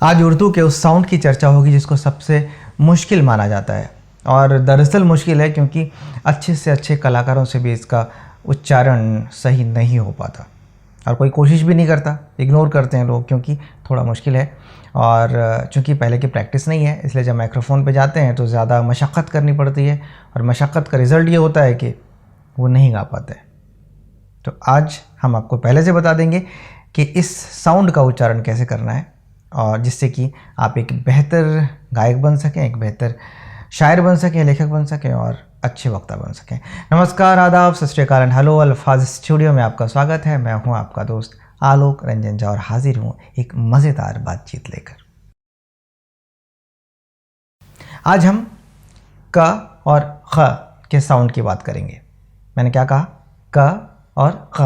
आज उर्दू के उस साउंड की चर्चा होगी जिसको सबसे मुश्किल माना जाता है, और दरअसल मुश्किल है क्योंकि अच्छे से अच्छे कलाकारों से भी इसका उच्चारण सही नहीं हो पाता और कोई कोशिश भी नहीं करता, इग्नोर करते हैं लोग क्योंकि थोड़ा मुश्किल है। और चूँकि पहले की प्रैक्टिस नहीं है इसलिए जब माइक्रोफोन पे जाते हैं तो ज़्यादा मशक्क़त करनी पड़ती है और मशक्क़त का रिज़ल्ट ये होता है कि वो नहीं गा पाते। तो आज हम आपको पहले से बता देंगे कि इस साउंड का उच्चारण कैसे करना है, और जिससे कि आप एक बेहतर गायक बन सकें, एक बेहतर शायर बन सकें, लेखक बन सकें और अच्छे वक्ता बन सकें। नमस्कार, आदाब, सत श्री अकाल, हेलो, अल्फाज स्टूडियो में आपका स्वागत है। मैं हूं आपका दोस्त आलोक रंजन झा और हाजिर हूं एक मज़ेदार बातचीत लेकर। आज हम क और ख के साउंड की बात करेंगे। मैंने क्या कहा? क और ख,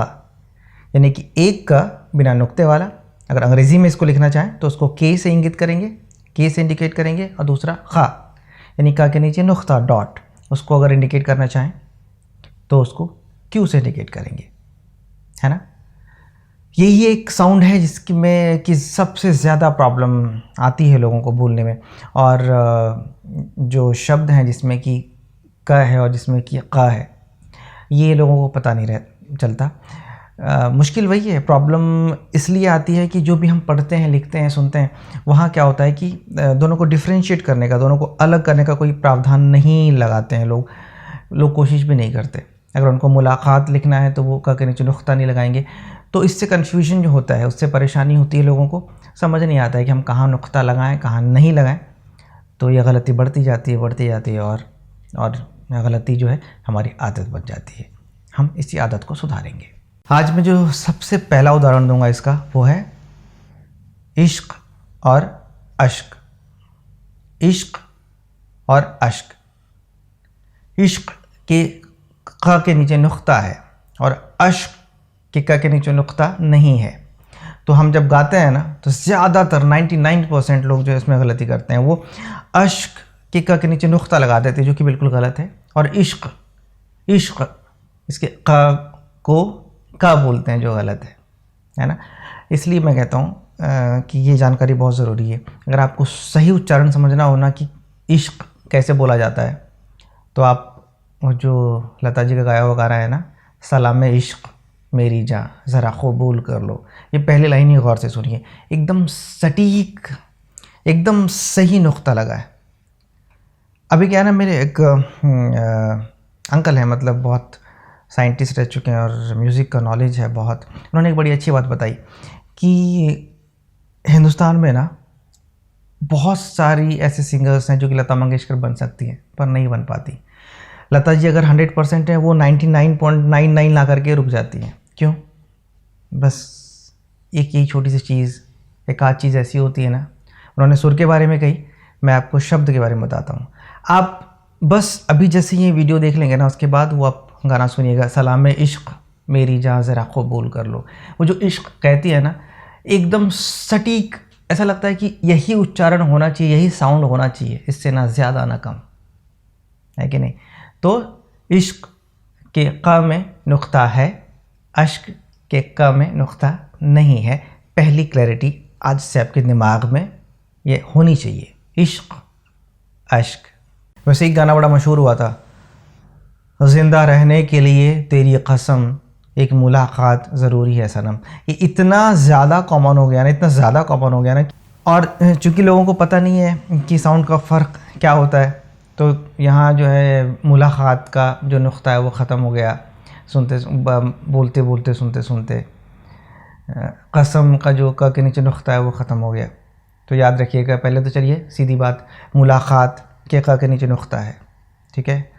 यानी कि एक क बिना नुक्ते वाला। अगर अंग्रेज़ी में इसको लिखना चाहें तो उसको के से इंगित करेंगे, के से इंडिकेट करेंगे, और दूसरा ख यानी क के नीचे नुक्ता डॉट, उसको अगर इंडिकेट करना चाहें तो उसको क्यू से इंडिकेट करेंगे, है ना। यही एक साउंड है जिसकी में कि सबसे ज़्यादा प्रॉब्लम आती है लोगों को बोलने में, और जो शब्द हैं जिसमें कि क है और जिसमें कि क है, ये लोगों को पता नहीं चलता। मुश्किल वही है, प्रॉब्लम इसलिए आती है कि जो भी हम पढ़ते हैं, लिखते हैं, सुनते हैं, वहाँ क्या होता है कि दोनों को डिफ्रेंशिएट करने का, दोनों को अलग करने का कोई प्रावधान नहीं लगाते हैं लोग कोशिश भी नहीं करते। अगर उनको मुलाकात लिखना है तो वो क के नीचे नुक्ता नहीं लगाएंगे, तो इससे कन्फ्यूजन जो होता है, उससे परेशानी होती है। लोगों को समझ नहीं आता है कि हम कहाँ नुक्ता लगाएं, कहाँ नहीं लगाएं, तो यह गलती बढ़ती जाती है और गलती जो है हमारी आदत बन जाती है। हम इसी आदत को सुधारेंगे। आज मैं जो सबसे पहला उदाहरण दूंगा इसका, वो है इश्क और अश्क। इश्क और अश्क। इश्क के क के नीचे नुक्ता है और अश्क के क के नीचे नुक्ता नहीं है। तो हम जब गाते हैं ना तो ज़्यादातर 99% लोग जो इसमें गलती करते हैं वो अश्क के क के नीचे नुक्ता लगा देते हैं, जो कि बिल्कुल गलत है। और इश्क इसके क को का बोलते हैं, जो गलत है ना। इसलिए मैं कहता हूँ कि ये जानकारी बहुत ज़रूरी है। अगर आपको सही उच्चारण समझना हो ना कि इश्क कैसे बोला जाता है, तो आप वो जो लता जी का गाया हुआ गाना है ना, सलामे इश्क मेरी जान ज़रा कबूल कर लो, ये पहली लाइन ही गौर से सुनिए, एकदम सटीक, एकदम सही नुक्ता लगा है। अभी क्या है ना, मेरे एक अंकल हैं, मतलब बहुत साइंटिस्ट रह चुके हैं और म्यूज़िक का नॉलेज है बहुत। उन्होंने एक बड़ी अच्छी बात बताई कि हिंदुस्तान में ना बहुत सारी ऐसे सिंगर्स हैं जो कि लता मंगेशकर बन सकती हैं पर नहीं बन पाती। लता जी अगर 100% है, वो 99.99 ला करके रुक जाती हैं। क्यों? बस एक यही छोटी सी चीज़, एक आध चीज़ ऐसी होती है ना। उन्होंने सुर के बारे में कही, मैं आपको शब्द के बारे में बताता हूँ। आप बस अभी जैसे ये वीडियो देख लेंगे ना, उसके बाद वो आप गाना सुनिएगा, सलामे इश्क मेरी जान ज़रा कबूल कर लो। वो जो इश्क कहती है ना, एकदम सटीक, ऐसा लगता है कि यही उच्चारण होना चाहिए, यही साउंड होना चाहिए, इससे ना ज़्यादा ना कम, है कि नहीं। तो इश्क के क में नुक्ता है, अश्क के क में नुक्ता नहीं है। पहली क्लैरिटी आज से आपके दिमाग में ये होनी चाहिए, इश्क अश्क। वैसे एक गाना बड़ा मशहूर हुआ था, ज़िंदा रहने के लिए तेरी कसम एक मुलाकात ज़रूरी है सनम। ये इतना ज़्यादा कॉमन हो गया ना, और चूँकि लोगों को पता नहीं है कि साउंड का फ़र्क क्या होता है, तो यहाँ जो है मुलाकात का जो नुक्ता है वो ख़त्म हो गया, बोलते बोलते सुनते सुनते। कसम का जो क के नीचे नुक्ता है वो ख़त्म हो गया। तो याद रखिएगा, पहले तो चलिए सीधी बात, मुलाकात के क के नीचे नुक्ता है, ठीक है।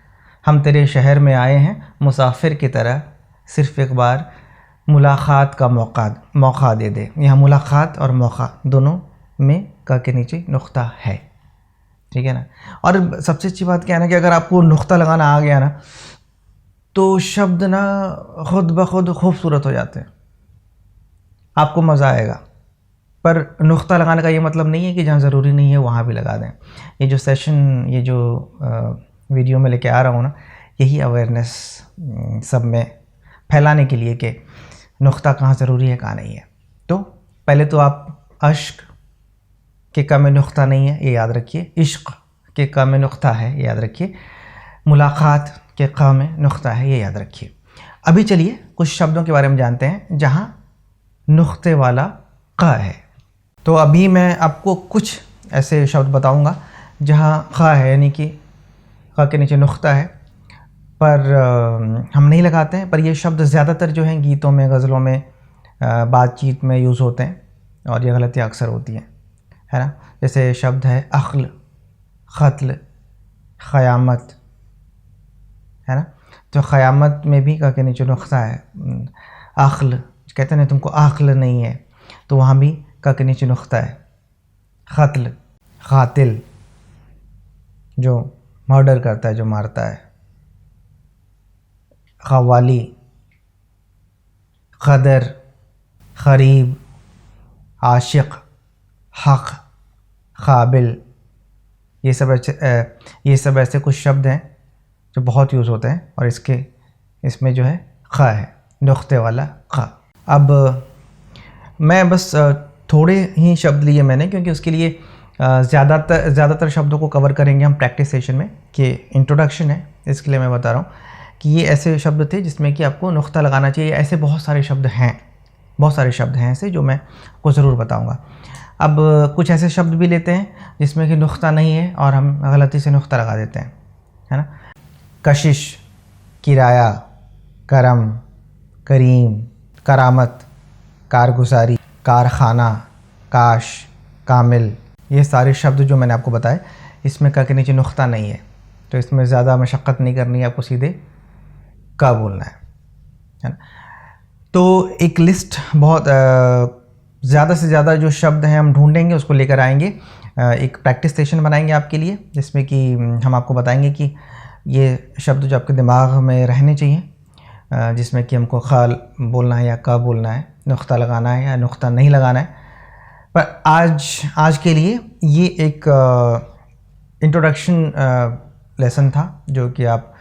हम तेरे शहर में आए हैं मुसाफिर की तरह, सिर्फ़ एक बार मुलाकात का मौका दे दे। यहाँ मुलाकात और मौका दोनों में क के नीचे नुक्ता है, ठीक है ना। और सबसे अच्छी बात क्या है ना कि अगर आपको नुक्ता लगाना आ गया ना, तो शब्द ना खुद ब खुद खूबसूरत हो जाते हैं, आपको मज़ा आएगा। पर नुक्ता लगाने का ये मतलब नहीं है कि जहाँ ज़रूरी नहीं है वहाँ भी लगा दें। ये जो सेशन, ये जो वीडियो में लेके आ रहा हूँ ना, यही अवेयरनेस सब में फैलाने के लिए कि नुक्ता कहाँ ज़रूरी है, कहाँ नहीं है। तो पहले तो आप अश्क के का में नुक्ता नहीं है, ये याद रखिए। इश्क के का में नुक्ता है, ये याद रखिए। मुलाकात के का में नुक्ता है, ये याद रखिए। अभी चलिए कुछ शब्दों के बारे में जानते हैं जहाँ नुक्ते वाला क़ा है। तो अभी मैं आपको कुछ ऐसे शब्द बताऊंगा जहाँ क़ा है, यानी कि क़ा के नीचे नुक्ता है, पर हम नहीं लगाते हैं। पर ये शब्द ज़्यादातर जो हैं गीतों में, गज़लों में, बातचीत में यूज़ होते हैं और ये गलतियाँ अक्सर होती हैं, है ना। जैसे शब्द है अक़्ल, क़त्ल, क़यामत, है ना। तो क़यामत में भी क़ा के नीचे नुक्ता है। अक़्ल कहते हैं ना, तुमको अक़्ल नहीं है, तो वहाँ भी क़ा के नीचे नुक्ता है। क़त्ल, क़ातिल, जो मर्डर करता है, जो मारता है। क़वाली, क़दर, क़रीब, आशिक़, हक़, क़ाबिल, ये सब ऐसे कुछ शब्द हैं जो बहुत यूज़ होते हैं और इसमें जो है क़ा है, नुक्ते वाला क़ा। अब मैं बस थोड़े ही शब्द लिए मैंने, क्योंकि उसके लिए ज़्यादातर शब्दों को कवर करेंगे हम प्रैक्टिस सेशन में, कि इंट्रोडक्शन है, इसके लिए मैं बता रहा हूँ कि ये ऐसे शब्द थे जिसमें कि आपको नुक्ता लगाना चाहिए। ऐसे बहुत सारे शब्द हैं ऐसे, जो मैं आपको ज़रूर बताऊँगा। अब कुछ ऐसे शब्द भी लेते हैं जिसमें कि नुक्ता नहीं है और हम गलती से नुक्ता लगा देते हैं, है ना। कशिश, किराया, करम, करीम, करामत, कारगुजारी, कारखाना, काश, कामिल, ये सारे शब्द जो मैंने आपको बताए, इसमें का के नीचे नुक्ता नहीं है, तो इसमें ज़्यादा मशक्क़त नहीं करनी है, आपको सीधे का बोलना है ना। तो एक लिस्ट बहुत ज़्यादा से ज़्यादा जो शब्द हैं हम ढूंढेंगे, उसको लेकर आएंगे, एक प्रैक्टिस सेशन बनाएंगे आपके लिए, जिसमें कि हम आपको बताएंगे कि ये शब्द जो आपके दिमाग में रहने चाहिए, जिसमें कि हमको ख़ाल बोलना है या का बोलना है, नुक्ता लगाना है या नुक्ता नहीं लगाना है। पर आज के लिए ये एक इंट्रोडक्शन लेसन था, जो कि आप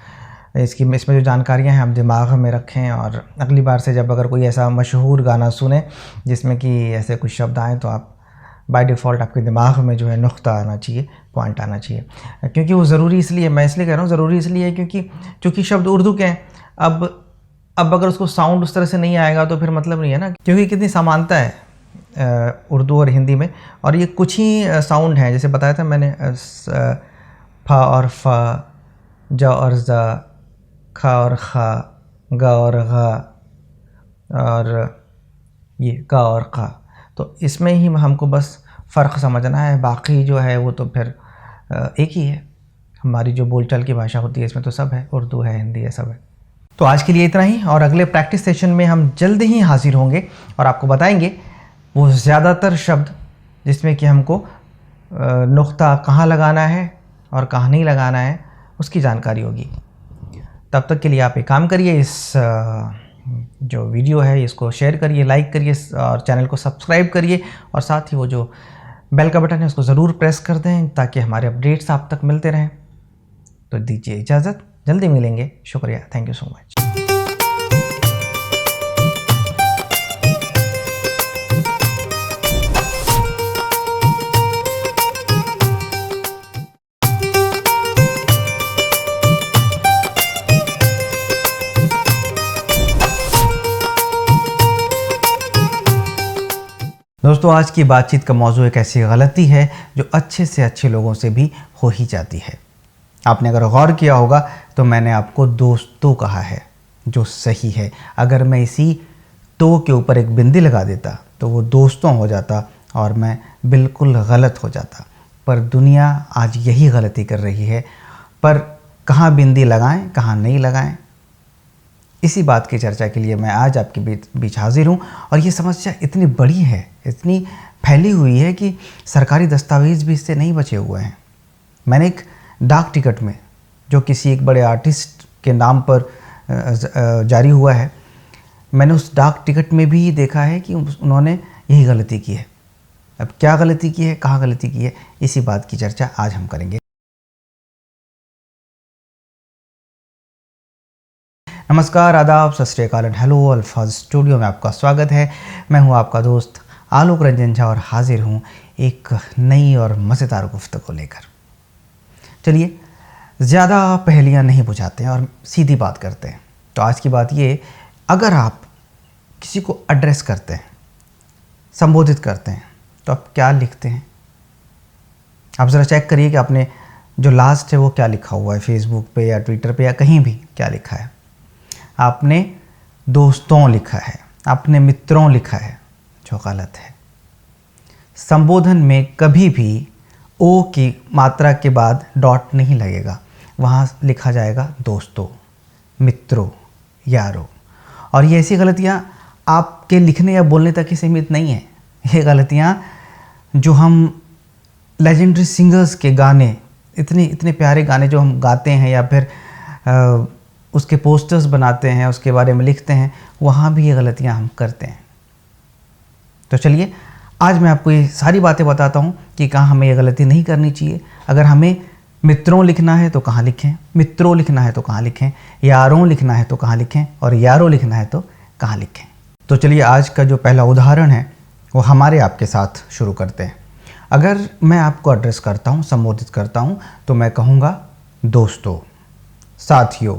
इसमें जो जानकारियां हैं आप दिमाग में रखें, और अगली बार से जब अगर कोई ऐसा मशहूर गाना सुने जिसमें कि ऐसे कुछ शब्द आएँ, तो आप बाय डिफ़ॉल्ट आपके दिमाग में जो है नुक्ता आना चाहिए, पॉइंट आना चाहिए। क्योंकि वो ज़रूरी इसलिए, मैं इसलिए कह रहा हूँ ज़रूरी इसलिए क्योंकि चूँकि शब्द उर्दू के हैं, अब अगर उसको साउंड उस तरह से नहीं आएगा तो फिर मतलब नहीं है ना, क्योंकि कितनी समानता है उर्दू और हिंदी में, और ये कुछ ही साउंड हैं। जैसे बताया था मैंने, फा और फ़ा, जा और ज़ा, खा और खा, गा और गा, और ये का और क़ा। तो इसमें ही हमको बस फ़र्क समझना है, बाकी जो है वो तो फिर एक ही है। हमारी जो बोलचाल की भाषा होती है इसमें तो सब है, उर्दू है, हिंदी है, सब है। तो आज के लिए इतना ही, और अगले प्रैक्टिस सेशन में हम जल्द ही हाजिर होंगे और आपको बताएंगे वो ज़्यादातर शब्द जिसमें कि हमको नुक्ता कहाँ लगाना है और कहाँ नहीं लगाना है, उसकी जानकारी होगी। तब तक के लिए आप एक काम करिए, इस जो वीडियो है इसको शेयर करिए, लाइक करिए, और चैनल को सब्सक्राइब करिए, और साथ ही वो जो बेल का बटन है उसको ज़रूर प्रेस कर दें, ताकि हमारे अपडेट्स आप तक मिलते रहें। तो दीजिए इजाज़त, जल्दी मिलेंगे। शुक्रिया, थैंक यू सो मच। दोस्तों, आज की बातचीत का मौजू एक ऐसी गलती है जो अच्छे से अच्छे लोगों से भी हो ही जाती है। आपने अगर गौर किया होगा तो मैंने आपको दोस्तों कहा है, जो सही है। अगर मैं इसी तो के ऊपर एक बिंदी लगा देता तो वो दोस्तों हो जाता और मैं बिल्कुल गलत हो जाता। पर दुनिया आज यही गलती कर रही है। पर कहाँ बिंदी लगाएं, कहाँ नहीं लगाएं, इसी बात की चर्चा के लिए मैं आज आपके बीच हाजिर हूँ। और ये समस्या इतनी बड़ी है, इतनी फैली हुई है कि सरकारी दस्तावेज़ भी इससे नहीं बचे हुए हैं। मैंने एक डाक टिकट में, जो किसी एक बड़े आर्टिस्ट के नाम पर जारी हुआ है, मैंने उस डाक टिकट में भी देखा है कि उन्होंने यही गलती की है। अब क्या गलती की है, कहाँ गलती की है, इसी बात की चर्चा आज हम करेंगे। नमस्कार, आदाब, सत श्री अकाल, हेलो। अल्फाज स्टूडियो में आपका स्वागत है। मैं हूं आपका दोस्त आलोक रंजन झा और हाजिर हूँ एक नई और मज़ेदार गुफ्तगू को लेकर। चलिए ज़्यादा पहेलियाँ नहीं बुझाते हैं और सीधी बात करते हैं। तो आज की बात ये, अगर आप किसी को एड्रेस करते हैं, संबोधित करते हैं, तो आप क्या लिखते हैं? आप ज़रा चेक करिए कि आपने जो लास्ट है वो क्या लिखा हुआ है, फेसबुक पे या ट्विटर पे या कहीं भी क्या लिखा है। आपने दोस्तों लिखा है, आपने मित्रों लिखा है, जो गलत है। संबोधन में कभी भी ओ की मात्रा के बाद डॉट नहीं लगेगा, वहाँ लिखा जाएगा दोस्तों, मित्रों, यारों। और ये ऐसी गलतियाँ आपके लिखने या बोलने तक ही सीमित नहीं है। ये गलतियाँ जो हम लेजेंडरी सिंगर्स के गाने, इतने प्यारे गाने जो हम गाते हैं या फिर उसके पोस्टर्स बनाते हैं, उसके बारे में लिखते हैं, वहाँ भी ये गलतियाँ हम करते हैं। तो चलिए आज मैं आपको ये सारी बातें बताता हूँ कि कहाँ हमें ये गलती नहीं करनी चाहिए। अगर हमें मित्रों लिखना है तो कहाँ लिखें, मित्रों लिखना है तो कहाँ लिखें, यारों लिखना है तो कहाँ लिखें, और यारों लिखना है तो कहाँ लिखें। तो चलिए आज का जो पहला उदाहरण है वो हमारे आपके साथ शुरू करते हैं। अगर मैं आपको एड्रेस करता हूँ, संबोधित करता हूँ, तो मैं कहूँगा दोस्तों, साथियों,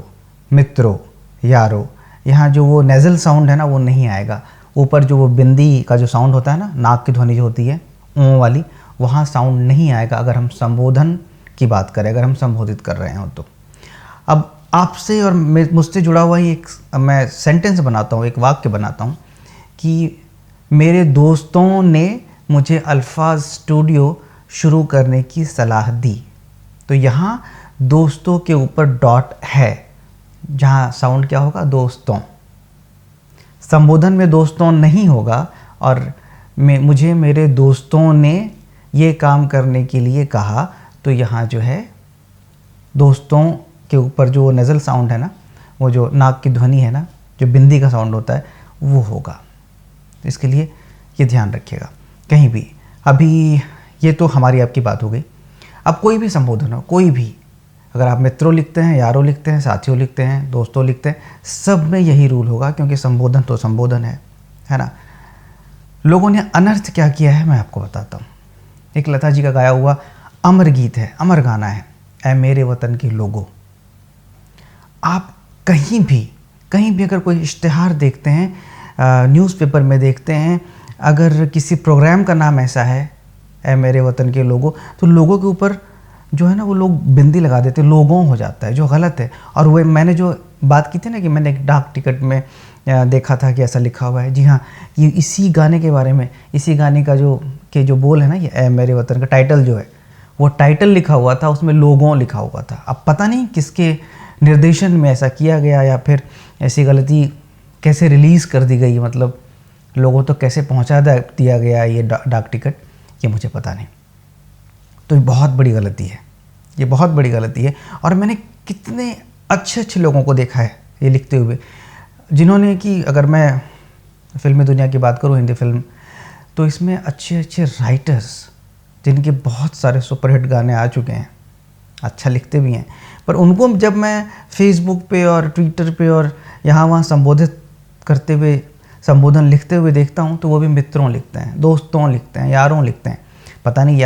मित्रों, यारों। यहाँ जो वो नेज़ल साउंड है ना वो नहीं आएगा। ऊपर जो वो बिंदी का जो साउंड होता है ना, नाक की ध्वनि जो होती है ऊँ वाली, वहाँ साउंड नहीं आएगा अगर हम संबोधन की बात करें, अगर हम संबोधित कर रहे हो तो। अब आपसे और मुझसे जुड़ा हुआ ही एक मैं सेंटेंस बनाता हूँ, एक वाक्य बनाता हूँ कि मेरे दोस्तों ने मुझे अल्फाज स्टूडियो शुरू करने की सलाह दी। तो यहाँ दोस्तों के ऊपर डॉट है, जहाँ साउंड क्या होगा, दोस्तों। संबोधन में दोस्तों नहीं होगा और मुझे मेरे दोस्तों ने ये काम करने के लिए कहा, तो यहाँ जो है दोस्तों के ऊपर जो नेज़ल साउंड है ना, वो जो नाक की ध्वनि है ना, जो बिंदी का साउंड होता है, वो होगा। इसके लिए ये ध्यान रखिएगा कहीं भी। अभी ये तो हमारी आपकी बात हो गई। अब कोई भी संबोधन हो, कोई भी, अगर आप मित्रों लिखते हैं, यारों लिखते हैं, साथियों लिखते हैं, दोस्तों लिखते हैं, सब में यही रूल होगा, क्योंकि संबोधन तो संबोधन है ना। लोगों ने अनर्थ क्या किया है मैं आपको बताता हूँ। एक लता जी का गाया हुआ अमर गीत है, अमर गाना है, ऐ मेरे वतन के लोगों। आप कहीं भी अगर कोई इश्तिहार देखते हैं, न्यूज़पेपर में देखते हैं, अगर किसी प्रोग्राम का नाम ऐसा है ऐ मेरे वतन के लोगों, तो लोगों के ऊपर जो है ना वो लोग बिंदी लगा देते, लोगों हो जाता है, जो गलत है। और वो मैंने जो बात की थी ना कि मैंने एक डाक टिकट में देखा था कि ऐसा लिखा हुआ है, जी हाँ, ये इसी गाने के बारे में, इसी गाने का जो बोल है ना, ये ऐ मेरे वतन का टाइटल जो है, वो टाइटल लिखा हुआ था, उसमें लोगों लिखा हुआ था। अब पता नहीं किसके निर्देशन में ऐसा किया गया या फिर ऐसी गलती कैसे रिलीज़ कर दी गई, मतलब लोगों तो कैसे पहुंचा दिया गया ये डाक टिकट, ये मुझे पता नहीं। तो ये बहुत बड़ी गलती है, ये बहुत बड़ी गलती है। और मैंने कितने अच्छे लोगों को देखा है ये लिखते हुए, जिन्होंने कि अगर मैं फिल्मी दुनिया की बात करूँ, हिंदी फिल्म, तो इसमें अच्छे राइटर्स जिनके बहुत सारे सुपरहिट गाने आ चुके हैं, अच्छा लिखते भी हैं, पर उनको जब मैं फेसबुक पे और ट्विटर पे और यहाँ वहाँ संबोधित करते हुए, संबोधन लिखते हुए देखता हूँ, तो वो भी मित्रों लिखते हैं, दोस्तों लिखते हैं, यारों लिखते हैं। पता नहीं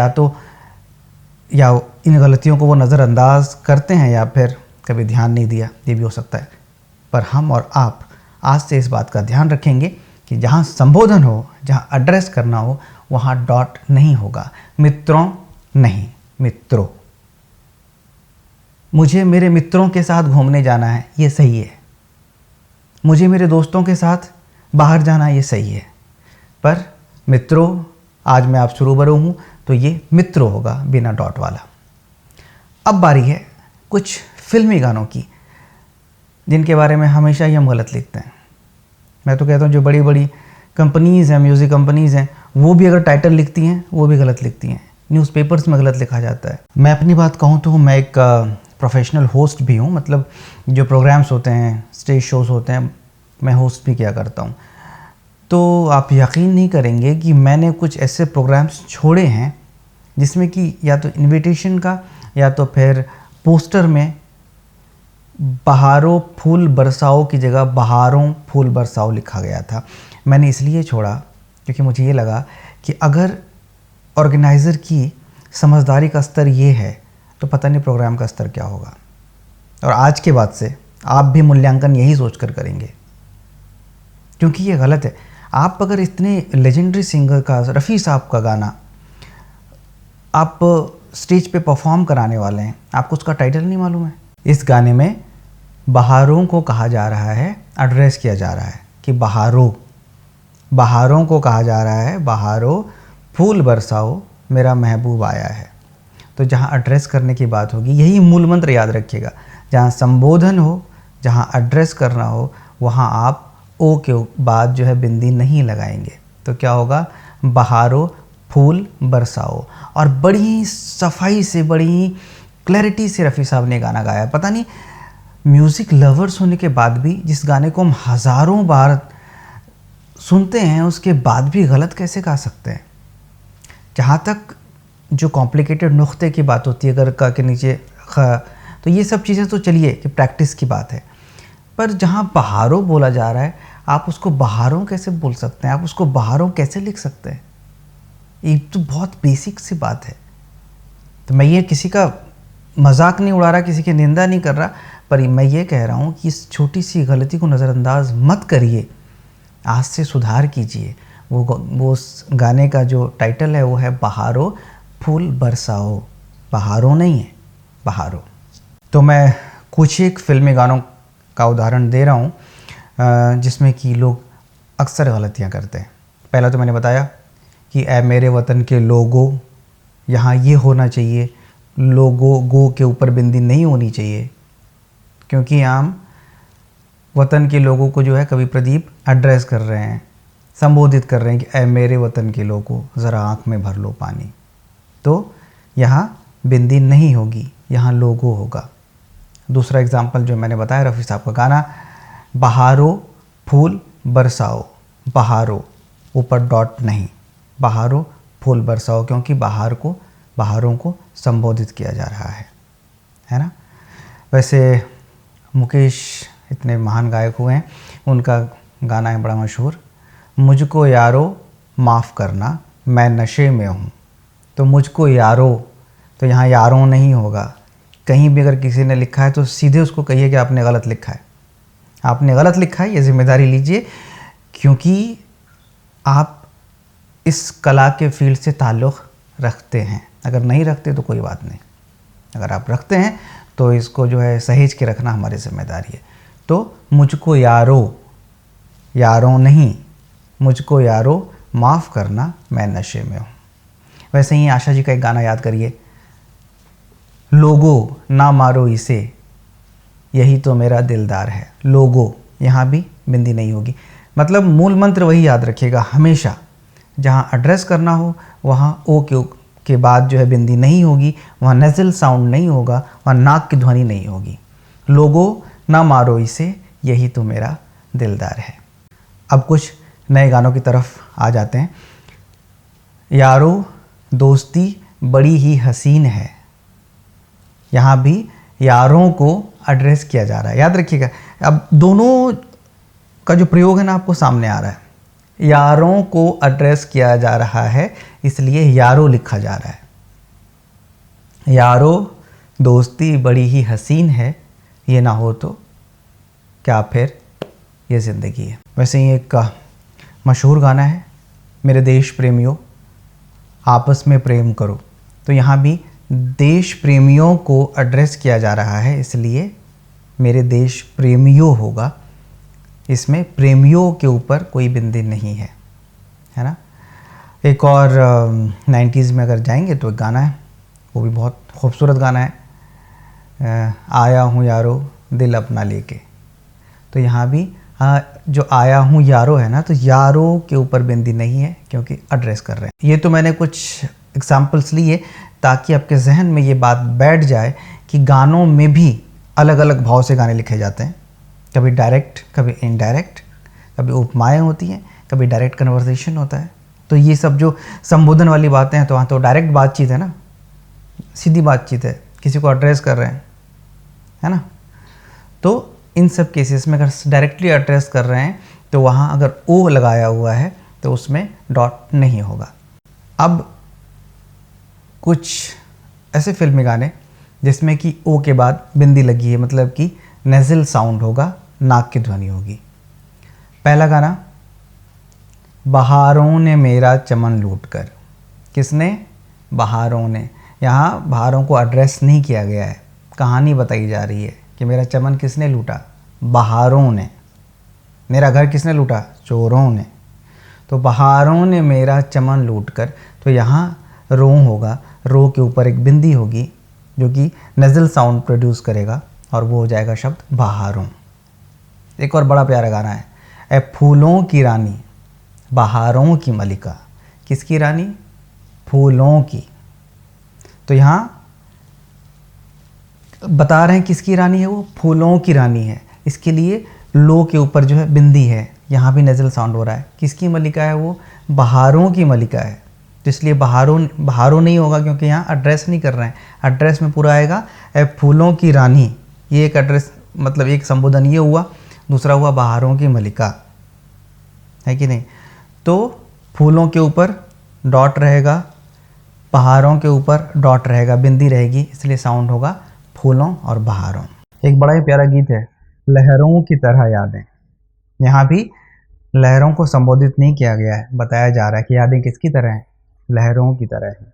या इन गलतियों को वो नज़रअंदाज करते हैं या फिर कभी ध्यान नहीं दिया, ये भी हो सकता है। पर हम और आप आज से इस बात का ध्यान रखेंगे कि जहाँ संबोधन हो, जहाँ एड्रेस करना हो, वहाँ डॉट नहीं होगा, मित्रों नहीं, मित्रों। मुझे मेरे मित्रों के साथ घूमने जाना है, ये सही है। मुझे मेरे दोस्तों के साथ बाहर जाना, ये सही है। पर मित्रों, आज मैं आपसे रूबरू हूँ, तो ये मित्रों होगा, बिना डॉट वाला। अब बारी है कुछ फिल्मी गानों की, जिनके बारे में हमेशा ही हम गलत लिखते हैं। मैं तो कहता हूँ जो बड़ी बड़ी कंपनीज़ हैं, म्यूज़िक कंपनीज़ हैं, वो भी अगर टाइटल लिखती हैं, वो भी गलत लिखती हैं। न्यूज़पेपर्स में गलत लिखा जाता है। मैं अपनी बात कहूँ तो मैं एक प्रोफेशनल होस्ट भी हूँ, मतलब जो प्रोग्राम्स होते हैं, स्टेज शोज़ होते हैं, मैं होस्ट भी किया करता हूँ। तो आप यकीन नहीं करेंगे कि मैंने कुछ ऐसे प्रोग्राम्स छोड़े हैं जिसमें कि या तो इनविटेशन का या तो फिर पोस्टर में बहारों फूल बरसाओ की जगह बहारों फूल बरसाओ लिखा गया था। मैंने इसलिए छोड़ा क्योंकि मुझे ये लगा कि अगर ऑर्गेनाइज़र की समझदारी का स्तर ये है तो पता नहीं प्रोग्राम का स्तर क्या होगा। और आज के बाद से आप भी मूल्यांकन यही सोचकर करेंगे, क्योंकि ये गलत है। आप अगर इतने लेजेंडरी सिंगर का, रफ़ी साहब का गाना आप स्टेज पे परफॉर्म कराने वाले हैं, आपको उसका टाइटल नहीं मालूम है। इस गाने में बहारों को कहा जा रहा है, एड्रेस किया जा रहा है कि बहारों को कहा जा रहा है, बहारों फूल बरसाओ मेरा महबूब आया है। तो जहाँ एड्रेस करने की बात होगी, यही मूल मंत्र याद रखिएगा, जहाँ संबोधन हो, जहाँ एड्रेस करना हो, वहाँ आप ओ के बाद जो है बिंदी नहीं लगाएंगे। तो क्या होगा, बहारों फूल बरसाओ। और बड़ी सफाई से, बड़ी क्लैरिटी से रफ़ी साहब ने गाना गाया। पता नहीं म्यूज़िक लवर्स होने के बाद भी, जिस गाने को हम हज़ारों बार सुनते हैं, उसके बाद भी गलत कैसे गा सकते हैं। जहाँ तक जो कॉम्प्लिकेटेड नुक्ते की बात होती है, अगर का के नीचे ख, तो ये सब चीज़ें तो चलिए कि प्रैक्टिस की बात है, पर जहाँ बहारों बोला जा रहा है, आप उसको बहारों कैसे बोल सकते हैं, आप उसको बहारों कैसे लिख सकते हैं। ये तो बहुत बेसिक सी बात है। तो मैं ये किसी का मजाक नहीं उड़ा रहा, किसी की निंदा नहीं कर रहा, पर मैं ये कह रहा हूँ कि इस छोटी सी गलती को नज़रअंदाज मत करिए, आज से सुधार कीजिए। वो उस गाने का जो टाइटल है वो है बहारों फूल बरसाओ, बहारों नहीं है, बहारों। तो मैं कुछ एक फिल्मी गानों का उदाहरण दे रहा हूँ जिसमें कि लोग अक्सर गलतियाँ करते हैं। पहला तो मैंने बताया कि ऐ मेरे वतन के लोगों, यहाँ ये होना चाहिए, लोगों गो के ऊपर बिंदी नहीं होनी चाहिए, क्योंकि आम वतन के लोगों को जो है कवि प्रदीप एड्रेस कर रहे हैं, संबोधित कर रहे हैं कि ऐ मेरे वतन के लोगों ज़रा आँख में भर लो पानी। तो यहाँ बिंदी नहीं होगी, यहाँ लोगों होगा। दूसरा एग्जाम्पल जो मैंने बताया, रफ़ी साहब का गाना बहारों फूल बरसाओ, बहारों ऊपर डॉट नहीं, बहारों फूल बरसाओ, क्योंकि बहारों को संबोधित किया जा रहा है ना। वैसे मुकेश इतने महान गायक हुए हैं, उनका गाना है बड़ा मशहूर, मुझको यारो माफ़ करना मैं नशे में हूँ। तो मुझको यारो, तो यहाँ यारों नहीं होगा। कहीं भी अगर किसी ने लिखा है तो सीधे उसको कहिए कि आपने गलत लिखा है, आपने गलत लिखा है, ये जिम्मेदारी लीजिए, क्योंकि आप इस कला के फील्ड से ताल्लुक़ रखते हैं। अगर नहीं रखते तो कोई बात नहीं, अगर आप रखते हैं तो इसको जो है सहेज के रखना हमारी जिम्मेदारी है। तो मुझको यारों नहीं, मुझको यारो माफ़ करना मैं नशे में हूँ। वैसे ही आशा जी का एक गाना याद करिए, लोगों ना मारो इसे, यही तो मेरा दिलदार है। लोगों, यहाँ भी बिंदी नहीं होगी। मतलब मूल मंत्र वही याद रखिएगा हमेशा, जहाँ एड्रेस करना हो वहाँ ओ के बाद जो है बिंदी नहीं होगी, वहाँ नेज़ल साउंड नहीं होगा, वहाँ नाक की ध्वनि नहीं होगी। लोगों ना मारो इसे, यही तो मेरा दिलदार है। अब कुछ नए गानों की तरफ आ जाते हैं। यारो दोस्ती बड़ी ही हसीन है, यहाँ भी यारों को एड्रेस किया जा रहा है, याद रखिएगा। अब दोनों का जो प्रयोग है ना आपको सामने आ रहा है, यारों को एड्रेस किया जा रहा है, इसलिए यारो लिखा जा रहा है। यारो दोस्ती बड़ी ही हसीन है, ये ना हो तो क्या फिर ये ज़िंदगी है। वैसे ही एक मशहूर गाना है, मेरे देश प्रेमियों आपस में प्रेम करो। तो यहाँ भी देश प्रेमियों को एड्रेस किया जा रहा है, इसलिए मेरे देश प्रेमियों होगा, इसमें प्रेमियों के ऊपर कोई बिंदी नहीं है ना। एक और 90s में अगर जाएंगे तो एक गाना है, वो भी बहुत खूबसूरत गाना है, आया हूँ यारो दिल अपना लेके। तो यहाँ भी जो आया हूँ यारो है ना, तो यारो के ऊपर बिंदी नहीं है, क्योंकि एड्रेस कर रहे हैं। ये तो मैंने कुछ एग्जाम्पल्स लिए ताकि आपके जहन में ये बात बैठ जाए कि गानों में भी अलग अलग भाव से गाने लिखे जाते हैं, कभी डायरेक्ट, कभी इनडायरेक्ट, कभी उपमाएँ होती हैं, कभी डायरेक्ट कन्वर्सेशन होता है। तो ये सब जो संबोधन वाली बातें हैं, तो वहाँ तो डायरेक्ट बातचीत है ना, सीधी बातचीत है, किसी को एड्रेस कर रहे हैं, है ना। तो इन सब केसेस में अगर डायरेक्टली एड्रेस कर रहे हैं तो वहाँ अगर ओ लगाया हुआ है तो उसमें डॉट नहीं होगा। अब कुछ ऐसे फिल्मी गाने जिसमें कि ओ के बाद बिंदी लगी है, मतलब कि नेज़ल साउंड होगा, नाक की ध्वनि होगी। पहला गाना, बहारों ने मेरा चमन लूट कर। किसने? बहारों ने। यहाँ बहारों को एड्रेस नहीं किया गया है, कहानी बताई जा रही है कि मेरा चमन किसने लूटा? बहारों ने। मेरा घर किसने लूटा? चोरों ने। तो बहारों ने मेरा चमन लूट कर, तो यहाँ रो होगा, रो के ऊपर एक बिंदी होगी जो कि नेज़ल साउंड प्रोड्यूस करेगा और वो हो जाएगा शब्द बहारों। एक और बड़ा प्यारा गाना है, ए फूलों की रानी बहारों की मलिका। किसकी रानी? फूलों की। तो यहाँ बता रहे हैं किसकी रानी है वो? फूलों की रानी है। इसके लिए लो के ऊपर जो है बिंदी है, यहाँ भी नेज़ल साउंड हो रहा है। किसकी मलिका है वो? बहारों की मलिका है। तो इसलिए बहारों नहीं होगा क्योंकि यहाँ एड्रेस नहीं कर रहे हैं। एड्रेस में पूरा आएगा ए फूलों की रानी। ये एक एड्रेस, मतलब एक संबोधन ये हुआ, दूसरा हुआ बहारों की मलिका, है कि नहीं? तो फूलों के ऊपर डॉट रहेगा, बहारों के ऊपर डॉट रहेगा, बिंदी रहेगी, इसलिए साउंड होगा फूलों और बहारों। एक बड़ा ही प्यारा गीत है, लहरों की तरह यादें। यहाँ भी लहरों को संबोधित नहीं किया गया है, बताया जा रहा है कि यादें किसकी तरह हैं? लहरों की तरह हैं।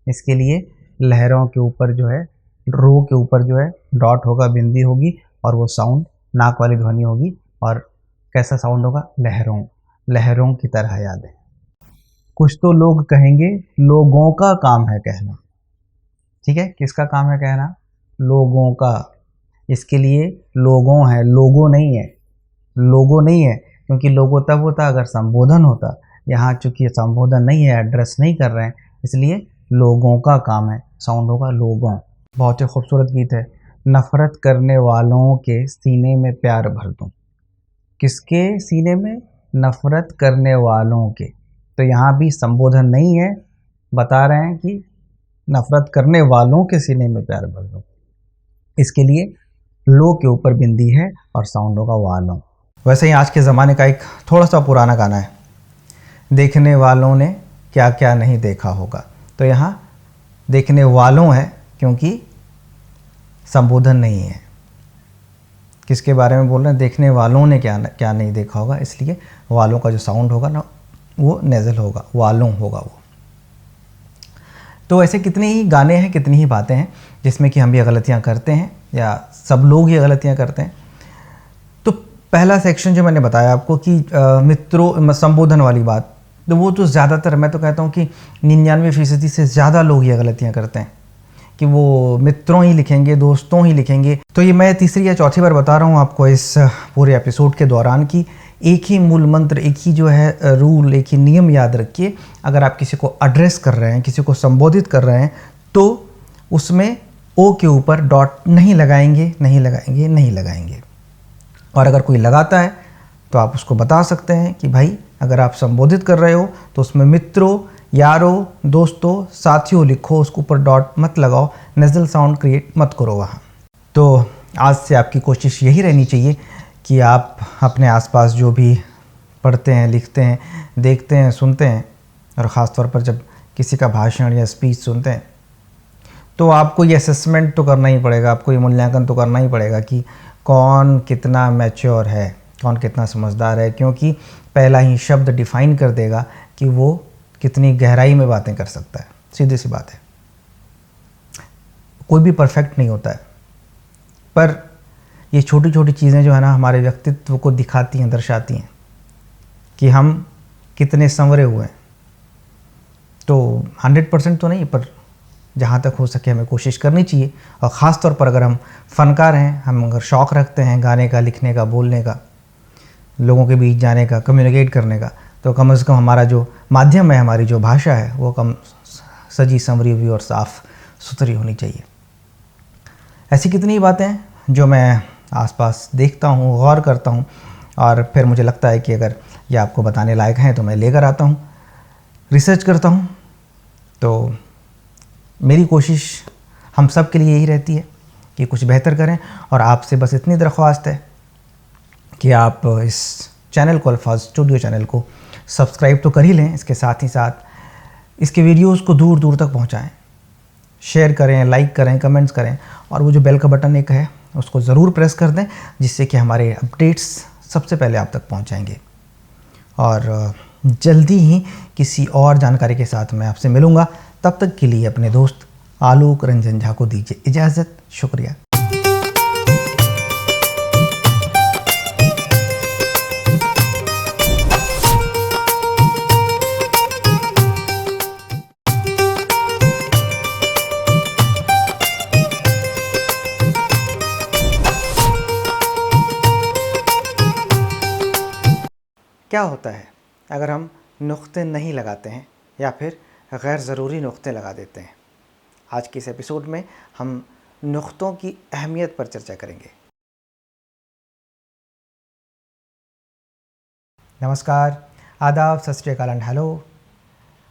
इसके लिए लहरों के ऊपर जो है, रो के ऊपर जो है डॉट होगा, बिंदी होगी और वो साउंड नाक वाली ध्वनि होगी। और कैसा साउंड होगा? लहरों, लहरों की तरह यादें। कुछ तो लोग कहेंगे लोगों का काम है कहना। ठीक है, किसका काम है कहना? लोगों का। इसके लिए लोगों है, लोगो नहीं है, लोगो नहीं है, क्योंकि लोगो तब होता अगर संबोधन होता। यहाँ चूंकि संबोधन नहीं है, एड्रेस नहीं कर रहे हैं, इसलिए लोगों का काम है, साउंड होगा लोगों। बहुत ही खूबसूरत गीत है, नफ़रत करने वालों के सीने में प्यार भर दूं। किसके सीने में? नफ़रत करने वालों के। तो यहाँ भी संबोधन नहीं है, बता रहे हैं कि नफ़रत करने वालों के सीने में प्यार भर दूं। इसके लिए लो के ऊपर बिंदी है और साउंड होगा वालों। वैसे ही आज के ज़माने का एक थोड़ा सा पुराना गाना है, देखने वालों ने क्या क्या नहीं देखा होगा। तो यहाँ देखने वालों है क्योंकि संबोधन नहीं है। किसके बारे में बोल रहे हैं? देखने वालों ने क्या क्या नहीं देखा होगा, इसलिए वालों का जो साउंड होगा ना वो नेज़ल होगा, वालों होगा वो। तो ऐसे कितने ही गाने हैं, कितनी ही बातें हैं जिसमें कि हम ये गलतियाँ करते हैं या सब लोग ये गलतियाँ करते हैं। तो पहला सेक्शन जो मैंने बताया आपको कि मित्रों संबोधन वाली बात, तो वो तो ज़्यादातर, मैं तो कहता हूँ कि 99% से ज़्यादा लोग ये गलतियाँ करते हैं कि वो मित्रों ही लिखेंगे, दोस्तों ही लिखेंगे। तो ये मैं तीसरी या चौथी बार बता रहा हूँ आपको इस पूरे एपिसोड के दौरान कि एक ही मूल मंत्र, एक ही जो है रूल, एक ही नियम याद रखिए। अगर आप किसी को एड्रेस कर रहे हैं, किसी को संबोधित कर रहे हैं, तो उसमें ओ के ऊपर डॉट नहीं लगाएंगे, नहीं लगाएंगे, नहीं लगाएंगे। और अगर कोई लगाता है तो आप उसको बता सकते हैं कि भाई अगर आप संबोधित कर रहे हो तो उसमें मित्रों, यारों, दोस्तों, साथियों लिखो, उसके ऊपर डॉट मत लगाओ, नेज़ल साउंड क्रिएट मत करो वहाँ। तो आज से आपकी कोशिश यही रहनी चाहिए कि आप अपने आसपास जो भी पढ़ते हैं, लिखते हैं, देखते हैं, सुनते हैं, और ख़ास तौर पर जब किसी का भाषण या स्पीच सुनते हैं, तो आपको ये असेसमेंट तो करना ही पड़ेगा, आपको ये मूल्यांकन तो करना ही पड़ेगा कि कौन कितना मैच्योर है, कौन कितना समझदार है, क्योंकि पहला ही शब्द डिफ़ाइन कर देगा कि वो कितनी गहराई में बातें कर सकता है। सीधी सी बात है, कोई भी परफेक्ट नहीं होता है, पर ये छोटी छोटी चीज़ें जो है ना हमारे व्यक्तित्व को दिखाती हैं, दर्शाती हैं कि हम कितने संवरे हुए हैं। तो 100% तो नहीं, पर जहाँ तक हो सके हमें कोशिश करनी चाहिए। और ख़ास तौर पर अगर हम फ़नकार हैं, हम अगर शौक़ रखते हैं गाने का, लिखने का, बोलने का, लोगों के बीच जाने का, कम्युनिकेट करने का, तो कम से कम हमारा जो माध्यम है, हमारी जो भाषा है, वो कम सजी संवरी हुई और साफ़ सुथरी होनी चाहिए। ऐसी कितनी बातें हैं जो मैं आसपास देखता हूँ, गौर करता हूँ, और फिर मुझे लगता है कि अगर ये आपको बताने लायक हैं तो मैं लेकर आता हूँ, रिसर्च करता हूँ। तो मेरी कोशिश हम सब के लिए यही रहती है कि कुछ बेहतर करें, और आपसे बस इतनी दरख्वास्त है कि आप इस चैनल को, अल्फाज स्टूडियो चैनल को सब्सक्राइब तो कर ही लें, इसके साथ ही साथ इसके वीडियोस को दूर दूर तक पहुंचाएं, शेयर करें, लाइक करें, कमेंट्स करें, और वो जो बेल का बटन एक है उसको ज़रूर प्रेस कर दें, जिससे कि हमारे अपडेट्स सबसे पहले आप तक पहुंच जाएंगे। और जल्दी ही किसी और जानकारी के साथ मैं आपसे मिलूँगा। तब तक के लिए अपने दोस्त आलोक रंजन झा को दीजिए इजाज़त। शुक्रिया। क्या होता है अगर हम नुक्ते नहीं लगाते हैं या फिर गैर ज़रूरी नुक्ते लगा देते हैं? आज के इस एपिसोड में हम नुक्तों की अहमियत पर चर्चा करेंगे। नमस्कार, आदाब, सत श्री अकाल एंड हेलो।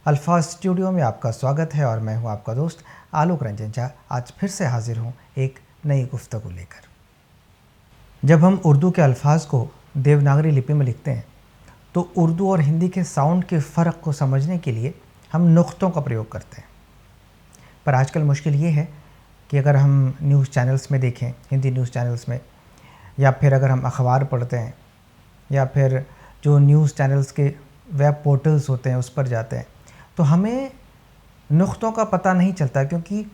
अल्फाज स्टूडियो में आपका स्वागत है और मैं हूं आपका दोस्त आलोक रंजन झा। आज फिर से हाजिर हूं एक नई गुफ्तगू लेकर। जब हम उर्दू के अल्फाज को देवनागरी लिपि में लिखते हैं तो उर्दू और हिंदी के साउंड के फ़र्क को समझने के लिए हम नुक्तों का प्रयोग करते हैं। पर आजकल मुश्किल ये है कि अगर हम न्यूज़ चैनल्स में देखें, हिंदी न्यूज़ चैनल्स में, या फिर अगर हम अखबार पढ़ते हैं या फिर जो न्यूज़ चैनल्स के वेब पोर्टल्स होते हैं उस पर जाते हैं, तो हमें नुक्तों का पता नहीं चलता, क्योंकि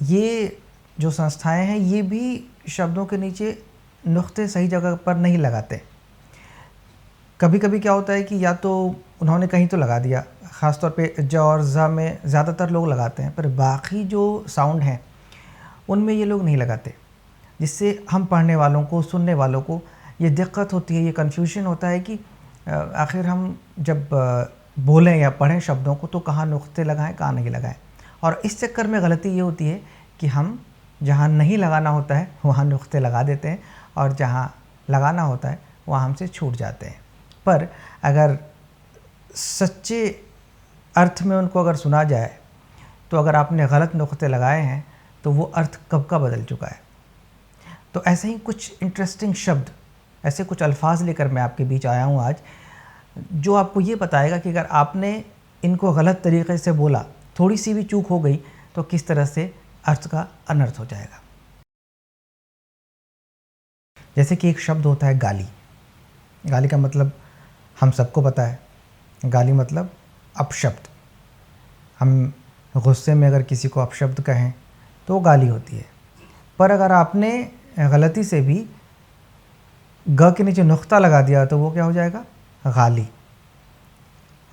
ये जो संस्थाएं हैं ये भी शब्दों के नीचे नुक्ते सही जगह पर नहीं लगाते। कभी कभी क्या होता है कि या तो उन्होंने कहीं तो लगा दिया, ख़ास तौर पे ज और ज़ में ज़्यादातर लोग लगाते हैं, पर बाकी जो साउंड हैं उनमें ये लोग नहीं लगाते, जिससे हम पढ़ने वालों को, सुनने वालों को ये दिक्कत होती है, ये कन्फ्यूजन होता है कि आखिर हम जब बोलें या पढ़ें शब्दों को तो कहाँ नुक्ते लगाएं, कहाँ नहीं लगाएं। और इस चक्कर में गलती ये होती है कि हम जहाँ नहीं लगाना होता है वहाँ नुक्ते लगा देते हैं, और जहाँ लगाना होता है वहाँ हमसे छूट जाते हैं। पर अगर सच्चे अर्थ में उनको अगर सुना जाए तो अगर आपने गलत नुक्ते लगाए हैं तो वो अर्थ कब का बदल चुका है। तो ऐसे ही कुछ इंटरेस्टिंग शब्द, ऐसे कुछ अल्फाज लेकर मैं आपके बीच आया हूँ आज, जो आपको ये बताएगा कि अगर आपने इनको गलत तरीके से बोला, थोड़ी सी भी चूक हो गई, तो किस तरह से अर्थ का अनर्थ हो जाएगा। जैसे कि एक शब्द होता है गाली। गाली का मतलब हम सबको पता है, गाली मतलब अपशब्द। हम गुस्से में अगर किसी को अपशब्द कहें तो वो गाली होती है। पर अगर आपने गलती से भी ग के नीचे नुक्ता लगा दिया तो वो क्या हो जाएगा? गाली।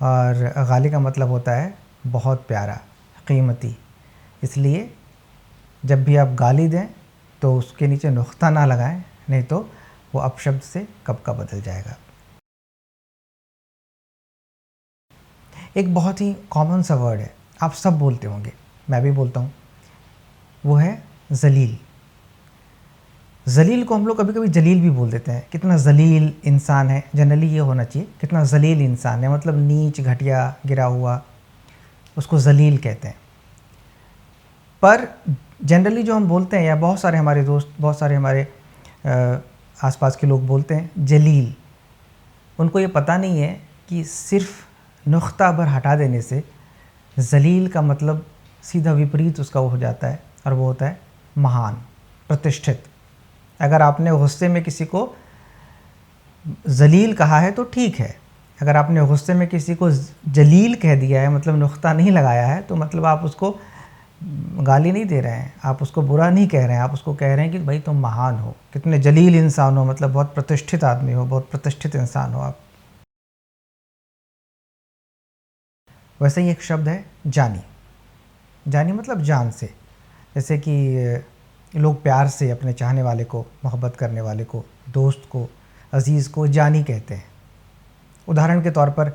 और गाली का मतलब होता है बहुत प्यारा, कीमती। इसलिए जब भी आप गाली दें तो उसके नीचे नुक्ता ना लगाएं, नहीं तो वो अपशब्द से कब का बदल जाएगा। एक बहुत ही कॉमन सा वर्ड है, आप सब बोलते होंगे, मैं भी बोलता हूँ, वो है जलील। जलील को हम लोग कभी कभी जलील भी बोल देते हैं। कितना जलील इंसान है, जनरली ये होना चाहिए, कितना जलील इंसान है, मतलब नीच, घटिया, गिरा हुआ, उसको जलील कहते हैं। पर जनरली जो हम बोलते हैं, या बहुत सारे हमारे दोस्त, बहुत सारे हमारे आसपास के लोग बोलते हैं जलील। उनको ये पता नहीं है कि सिर्फ नुक्ता भर हटा देने से जलील का मतलब सीधा विपरीत उसका वो हो जाता है, और वो होता है महान, प्रतिष्ठित। अगर आपने गुस्से में किसी को जलील कहा है तो ठीक है, अगर आपने गुस्से में किसी को जलील कह दिया है, मतलब नुक्ता नहीं लगाया है, तो मतलब आप उसको गाली नहीं दे रहे हैं, आप उसको बुरा नहीं कह रहे हैं, आप उसको कह रहे हैं कि भाई तुम महान हो, कितने जलील इंसान हो, मतलब बहुत प्रतिष्ठित आदमी हो, बहुत प्रतिष्ठित इंसान हो आप। वैसे ही एक शब्द है जानी। जानी मतलब जान से। जैसे कि लोग प्यार से अपने चाहने वाले को, मोहब्बत करने वाले को, दोस्त को, अजीज़ को जानी कहते हैं, उदाहरण के तौर पर।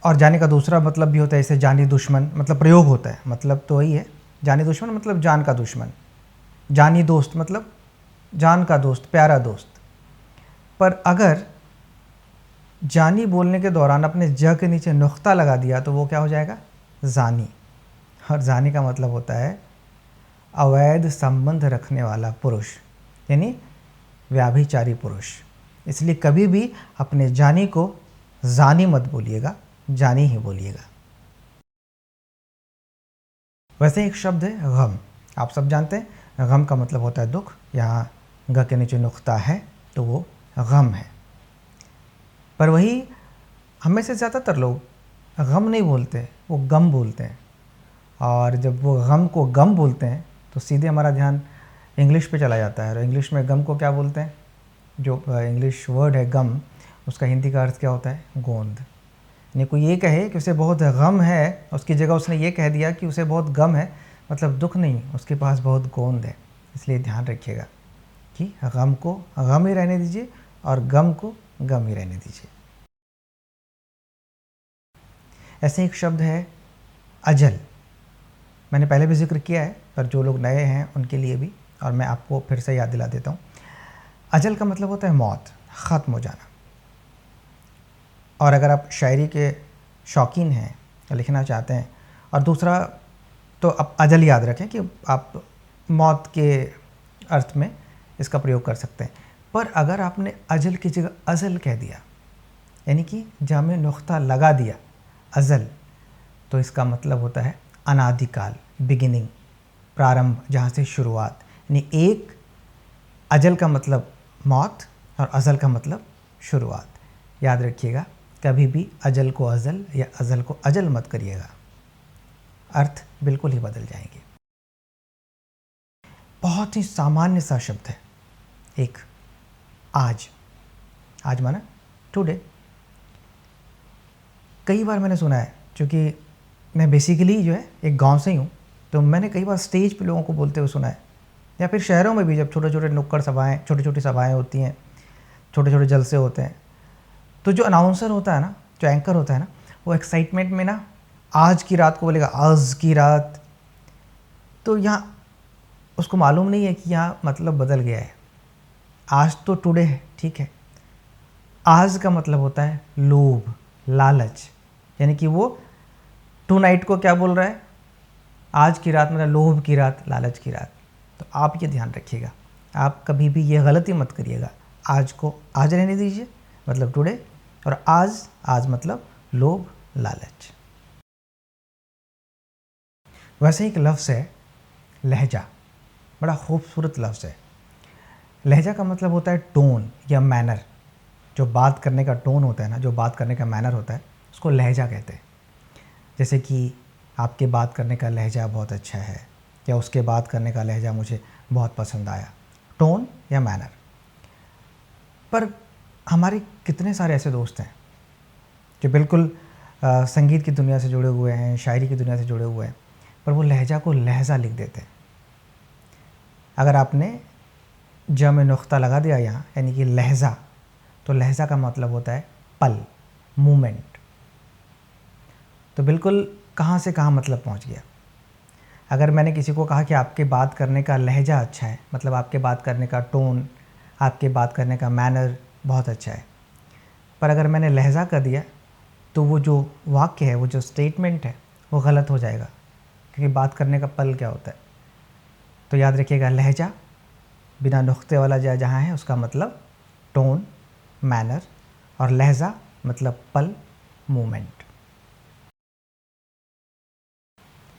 और जानी का दूसरा मतलब भी होता है, जैसे जानी दुश्मन, मतलब प्रयोग होता है, मतलब तो वही है। जानी दुश्मन मतलब जान का दुश्मन। जानी दोस्त मतलब जान का दोस्त, प्यारा दोस्त। पर अगर जानी बोलने के दौरान अपने ज के नीचे नुक्ता लगा दिया तो वो क्या हो जाएगा? जानी। और जानी का मतलब होता है अवैध संबंध रखने वाला पुरुष, यानी व्याभिचारी पुरुष। इसलिए कभी भी अपने जानी को जानी मत बोलिएगा, जानी ही बोलिएगा। वैसे एक शब्द है गम, आप सब जानते हैं गम का मतलब होता है दुख। यहाँ ग के नीचे नुक्ता है तो वो गम है। पर वही हमें से ज़्यादातर लोग गम नहीं बोलते, वो गम बोलते हैं। और जब वो गम को गम बोलते हैं तो सीधे हमारा ध्यान इंग्लिश पे चला जाता है। और इंग्लिश में गम को क्या बोलते हैं? जो इंग्लिश वर्ड है गम, उसका हिंदी का अर्थ क्या होता है? गोंद। यानी कोई ये कहे कि उसे बहुत गम है, उसकी जगह उसने ये कह दिया कि उसे बहुत गम है, मतलब दुख नहीं, उसके पास बहुत गोंद है। इसलिए ध्यान रखिएगा कि गम को गम ही रहने दीजिए और गम को गम ही रहने दीजिए। ऐसे एक शब्द है अजल। मैंने पहले भी जिक्र किया है, पर जो लोग नए हैं उनके लिए भी, और मैं आपको फिर से याद दिला देता हूँ। अजल का मतलब होता है मौत, ख़त्म हो जाना। और अगर आप शायरी के शौकीन हैं या लिखना चाहते हैं, और दूसरा तो आप अजल याद रखें कि आप मौत के अर्थ में इसका प्रयोग कर सकते हैं। पर अगर आपने अजल की जगह अज़ल कह दिया, यानी कि जामे नुक्ता लगा दिया अज़ल, तो इसका मतलब होता है अनादिकाल, बिगिनिंग, प्रारंभ, जहाँ से शुरुआत। यानी एक अजल का मतलब मौत और अज़ल का मतलब शुरुआत। याद रखिएगा, कभी भी अजल को अज़ल या अज़ल को अजल मत करिएगा, अर्थ बिल्कुल ही बदल जाएंगे। बहुत ही सामान्य सा शब्द है एक आज। आज माना टुडे। कई बार मैंने सुना है, क्योंकि मैं बेसिकली जो है एक गांव से ही हूँ, तो मैंने कई बार स्टेज पे लोगों को बोलते हुए सुना है, या फिर शहरों में भी जब छोटे छोटे नुक्कड़ सभाएँ, छोटी छोटी सभाएँ होती हैं, छोटे छोटे जलसे होते हैं, तो जो अनाउंसर होता है ना, जो एंकर होता है ना, वो एक्साइटमेंट में ना आज की रात को बोलेगा, आज की रात। तो यहाँ उसको मालूम नहीं है कि यहाँ मतलब बदल गया है। आज तो टुडे है, ठीक है। आज का मतलब होता है लोभ, लालच, यानी कि वो टू नाइट को क्या बोल रहा है? आज की रात, मतलब लोभ की रात, लालच की रात। तो आप ये ध्यान रखिएगा, आप कभी भी ये गलती मत करिएगा। आज को आज रहने दीजिए, मतलब टुडे, और आज मतलब लोभ, लालच। वैसे एक लफ्ज़ है लहजा, बड़ा खूबसूरत लफ्ज़ है। लहजा का मतलब होता है टोन या मैनर। जो बात करने का टोन होता है ना, जो बात करने का मैनर होता है, उसको लहजा कहते हैं। जैसे कि आपके बात करने का लहजा बहुत अच्छा है, या उसके बात करने का लहजा मुझे बहुत पसंद आया, टोन या मैनर। पर हमारे कितने सारे ऐसे दोस्त हैं जो बिल्कुल संगीत की दुनिया से जुड़े हुए हैं, शायरी की दुनिया से जुड़े हुए हैं, पर वो लहजा को लहजा लिख देते हैं। अगर आपने ज में नुक्ता लगा दिया यहाँ, यानी कि लहजा, तो लहजा का मतलब होता है पल, मोमेंट। तो बिल्कुल कहाँ से कहाँ मतलब पहुँच गया। अगर मैंने किसी को कहा कि आपके बात करने का लहजा अच्छा है, मतलब आपके बात करने का टोन, आपके बात करने का मैनर बहुत अच्छा है, पर अगर मैंने लहजा कर दिया तो वो जो वाक्य है, वो जो स्टेटमेंट है, वो गलत हो जाएगा। क्योंकि बात करने का पल क्या होता है? तो याद रखिएगा, लहजा बिना नुक्ते वाला जहाँ है उसका मतलब टोन, मैनर, और लहजा मतलब पल, मोमेंट।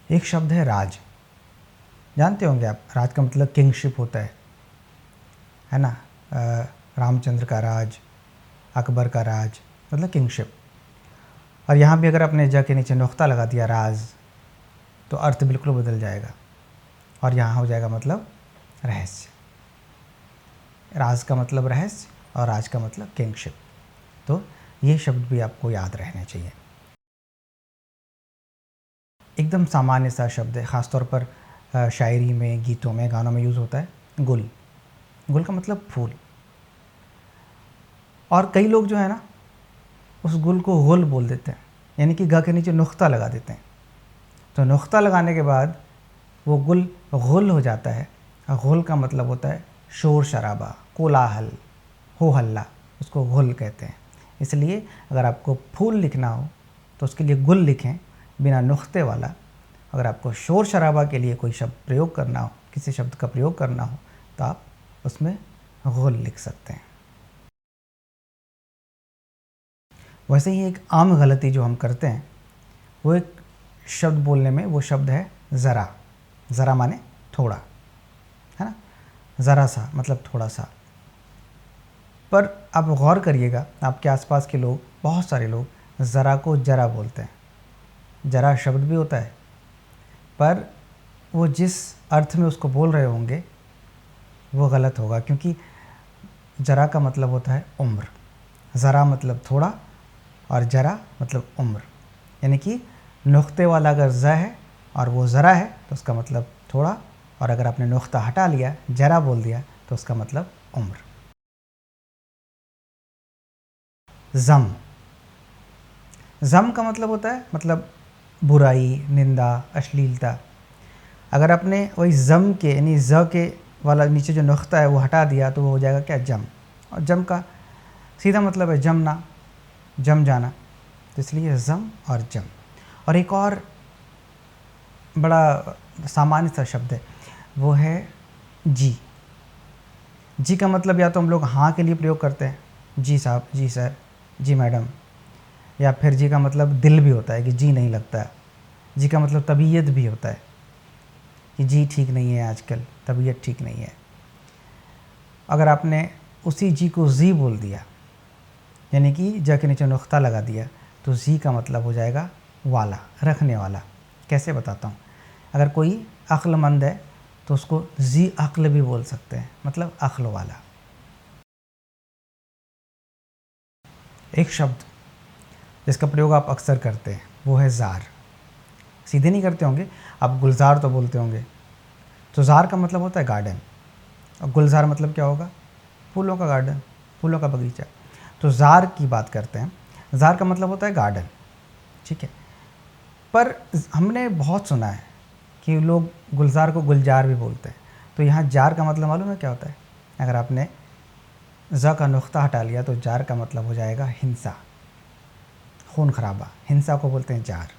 एक शब्द है राज। जानते होंगे आप, राज का मतलब किंगशिप होता है ना। रामचंद्र का राज, अकबर का राज, मतलब किंगशिप। और यहाँ भी अगर आपने ज के नीचे नुक्ता लगा दिया राज, तो अर्थ बिल्कुल बदल जाएगा, और यहाँ हो जाएगा मतलब रहस्य। राज का मतलब रहस्य और राज का मतलब किंगशिप। तो ये शब्द भी आपको याद रहने चाहिए। एकदम सामान्य सा शब्द है, ख़ासतौर पर शायरी में, गीतों में, गानों में यूज़ होता है, गुल। गुल का मतलब फूल। और कई लोग जो है ना, उस गुल को गुल बोल देते हैं, यानी कि ग के नीचे नुक्ता लगा देते हैं। तो नुक्ता लगाने के बाद वो गुल गुल हो जाता है। गुल का मतलब होता है शोर शराबा, कोलाहल, हो हल्ला, उसको गुल कहते हैं। इसलिए अगर आपको फूल लिखना हो तो उसके लिए गुल लिखें, बिना नुक्ते वाला। अगर आपको शोर शराबा के लिए कोई शब्द प्रयोग करना हो, किसी शब्द का प्रयोग करना हो, तो आप उसमें गुल लिख सकते हैं। वैसे ही एक आम गलती जो हम करते हैं वो एक शब्द बोलने में, वो शब्द है ज़रा। ज़रा माने थोड़ा, है ना, ज़रा सा मतलब थोड़ा सा। पर आप गौर करिएगा, आपके आसपास के लोग, बहुत सारे लोग ज़रा को जरा बोलते हैं। जरा शब्द भी होता है, पर वो जिस अर्थ में उसको बोल रहे होंगे वो गलत होगा, क्योंकि जरा का मतलब होता है उम्र। ज़रा मतलब थोड़ा और जरा मतलब उम्र, यानी कि नुक्ते वाला अगर ज़ है और वो ज़रा है तो उसका मतलब थोड़ा, और अगर आपने नुक्ता हटा लिया, जरा बोल दिया, तो उसका मतलब उम्र। ज़म, ज़म का मतलब होता है मतलब बुराई, निंदा, अश्लीलता। अगर आपने वही ज़म के यानी ज़ के वाला नीचे जो नुक्ता है वो हटा दिया तो वो हो जाएगा क्या, जम। और जम का सीधा मतलब है जमना, जम जाना, तो इसलिए ज़म और जम। और एक और बड़ा सामान्य सा शब्द है, वो है जी। जी का मतलब या तो हम लोग हाँ के लिए प्रयोग करते हैं, जी साहब, जी सर, जी मैडम, या फिर जी का मतलब दिल भी होता है कि जी नहीं लगता है। जी का मतलब तबीयत भी होता है कि जी ठीक नहीं है, आजकल तबीयत ठीक नहीं है। अगर आपने उसी जी को जी बोल दिया, यानी कि ज के नीचे नुक्ता लगा दिया, तो जी का मतलब हो जाएगा वाला, रखने वाला। कैसे बताता हूँ, अगर कोई अक्लमंद है तो उसको जी अक्ल भी बोल सकते हैं, मतलब अक्ल वाला। एक शब्द जिसका प्रयोग आप अक्सर करते हैं वो है ज़ार। सीधे नहीं करते होंगे आप, गुलजार तो बोलते होंगे। तो ज़ार का मतलब होता है गार्डन, और गुलजार मतलब क्या होगा, फूलों का गार्डन, फूलों का बगीचा। तो ज़ार की बात करते हैं, ज़ार का मतलब होता है गार्डन, ठीक है। पर हमने बहुत सुना है कि लोग गुलजार को गुलजार भी बोलते हैं। तो यहाँ जार का मतलब मालूम है क्या होता है, अगर आपने ज़ का नुक्ता हटा लिया तो जार का मतलब हो जाएगा हिंसा, खून खराबा। हिंसा को बोलते हैं जार।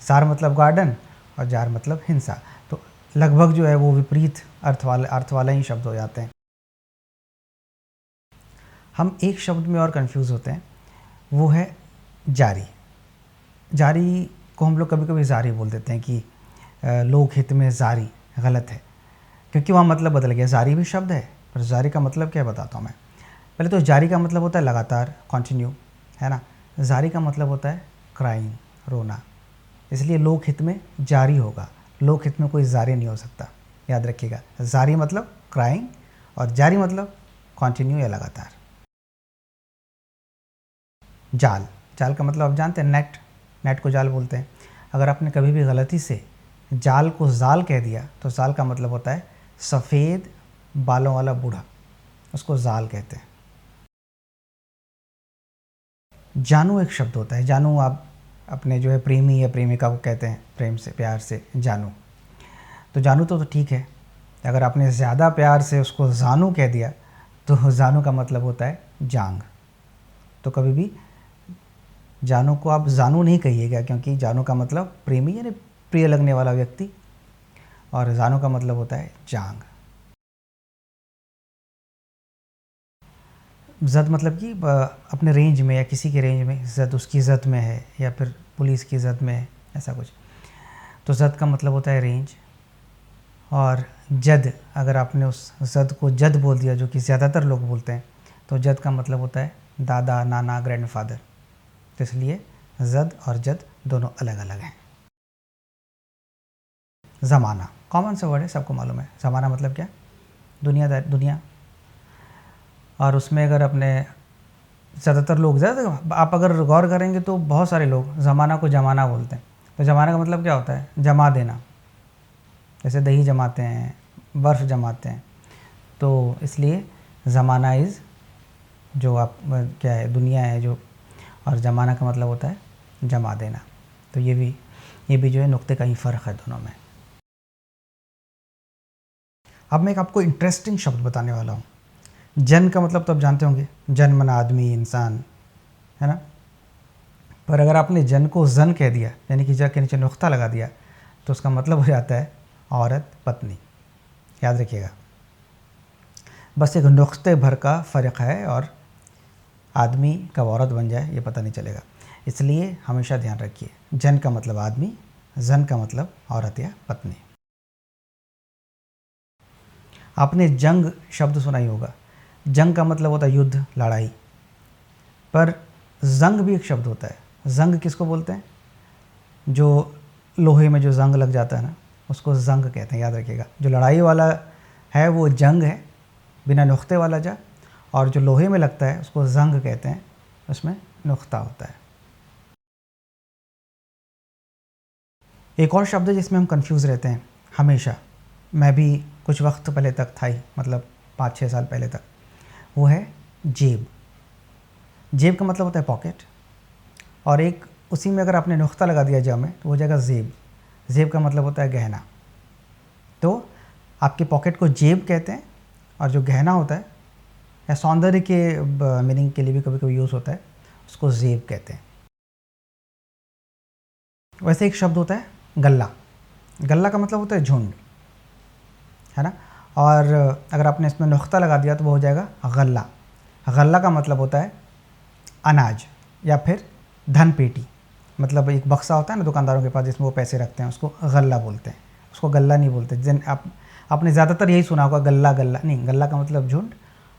जार मतलब गार्डन और जार मतलब हिंसा, तो लगभग जो है वो विपरीत अर्थ वाले ही शब्द हो जाते हैं। हम एक शब्द में और कंफ्यूज होते हैं, वो है जारी। जारी को हम लोग कभी कभी जारी बोल देते हैं कि लोक हित में जारी, गलत है, क्योंकि वहाँ मतलब बदल गया। जारी भी शब्द है, पर जारी का मतलब क्या बताता हूँ मैं। पहले तो जारी का मतलब होता है लगातार, कंटिन्यू, है ना। जारी का मतलब होता है क्राइंग, रोना, इसलिए लोक हित में जारी होगा। लोक हित में कोई जारी नहीं हो सकता, याद रखिएगा। जारी मतलब क्राइंग और जारी मतलब कंटिन्यू या लगातार। जाल, जाल का मतलब आप जानते हैं, नेट। नेट को जाल बोलते हैं। अगर आपने कभी भी गलती से जाल को जाल कह दिया तो जाल का मतलब होता है सफ़ेद बालों वाला बूढ़ा, उसको जाल कहते हैं। जानू एक शब्द होता है। जानू आप अपने जो है प्रेमी या प्रेमिका को कहते हैं, प्रेम से, प्यार से, जानू। तो जानू तो ठीक है, अगर आपने ज़्यादा प्यार से उसको जानू कह दिया तो जानू का मतलब होता है जांग। तो कभी भी जानू को आप जानू नहीं कहिएगा, क्योंकि जानू का मतलब प्रेमी यानी प्रिय लगने वाला व्यक्ति, और जानू का मतलब होता है जांग। जद मतलब कि अपने रेंज में या किसी के रेंज में, जद उसकी जद में है या फिर पुलिस की जद में है, ऐसा कुछ। तो जद का मतलब होता है रेंज। और जद, अगर आपने उस जद को जद बोल दिया, जो कि ज़्यादातर लोग बोलते हैं, तो जद का मतलब होता है दादा, नाना, ग्रैंडफादर। तो इसलिए जद और जद दोनों अलग अलग हैं। ज़माना कॉमन सा वर्ड है, सबको मालूम है। ज़माना मतलब क्या, दुनियादार, दुनिया। और उसमें अगर अपने ज़्यादातर लोग, ज़्यादा आप अगर गौर करेंगे तो बहुत सारे लोग ज़माना को जमाना बोलते हैं। तो ज़माना का मतलब क्या होता है, जमा देना। जैसे दही जमाते हैं, बर्फ़ जमाते हैं, तो इसलिए ज़माना इज़ जो आप क्या है, दुनिया है जो, और ज़माना का मतलब होता है जमा देना। तो ये भी जो है नुक्ते का ही फ़र्क है दोनों में। अब मैं एक आपको इंटरेस्टिंग शब्द बताने वाला हूँ। जन का मतलब तो आप जानते होंगे, जन मना आदमी, इंसान, है ना। पर अगर आपने जन को जन कह दिया, यानी कि ज के नीचे नुक्ता लगा दिया, तो उसका मतलब हो जाता है औरत, पत्नी। याद रखिएगा, बस एक नुक्ते भर का फ़र्क है। और आदमी कब औरत बन जाए ये पता नहीं चलेगा। इसलिए हमेशा ध्यान रखिए, जन का मतलब आदमी, जन का मतलब औरत या पत्नी। आपने जंग शब्द सुना ही होगा। जंग का मतलब होता है युद्ध, लड़ाई, पर जंग भी एक शब्द होता है। जंग किसको बोलते हैं? जो लोहे में जो जंग लग जाता है ना, उसको जंग कहते हैं, याद रखिएगा। जो लड़ाई वाला है वो जंग है, बिना नुक्ते वाला जा, और जो लोहे में लगता है उसको जंग कहते हैं, उसमें नुक्ता होता है। एक और शब्द है जिसमें हम कंफ्यूज रहते हैं हमेशा, मैं भी कुछ वक्त पहले तक था ही, मतलब 5-6 साल पहले तक, वो है जेब। जेब का मतलब होता है पॉकेट, और एक उसी में अगर आपने नुक्ता लगा दिया जा में तो हो जाएगा जेब। जेब का मतलब होता है गहना। तो आपके पॉकेट को जेब कहते हैं, और जो गहना होता है या सौंदर्य के मीनिंग के लिए भी कभी कभी यूज़ होता है, उसको जेब कहते हैं। वैसे एक शब्द होता है गल्ला। गल्ला का मतलब होता है झुंड, है ना। और अगर आपने इसमें नुक्ता लगा दिया तो वो हो जाएगा गल्ला। गल्ला का मतलब होता है अनाज या फिर धन पेटी। मतलब एक बक्सा होता है ना दुकानदारों के पास जिसमें वो पैसे रखते हैं, उसको गल्ला बोलते हैं, उसको गल्ला नहीं बोलते। जिन आपने ज़्यादातर यही सुना होगा, गल्ला गल्ला नहीं। गल्ला का मतलब झुंड,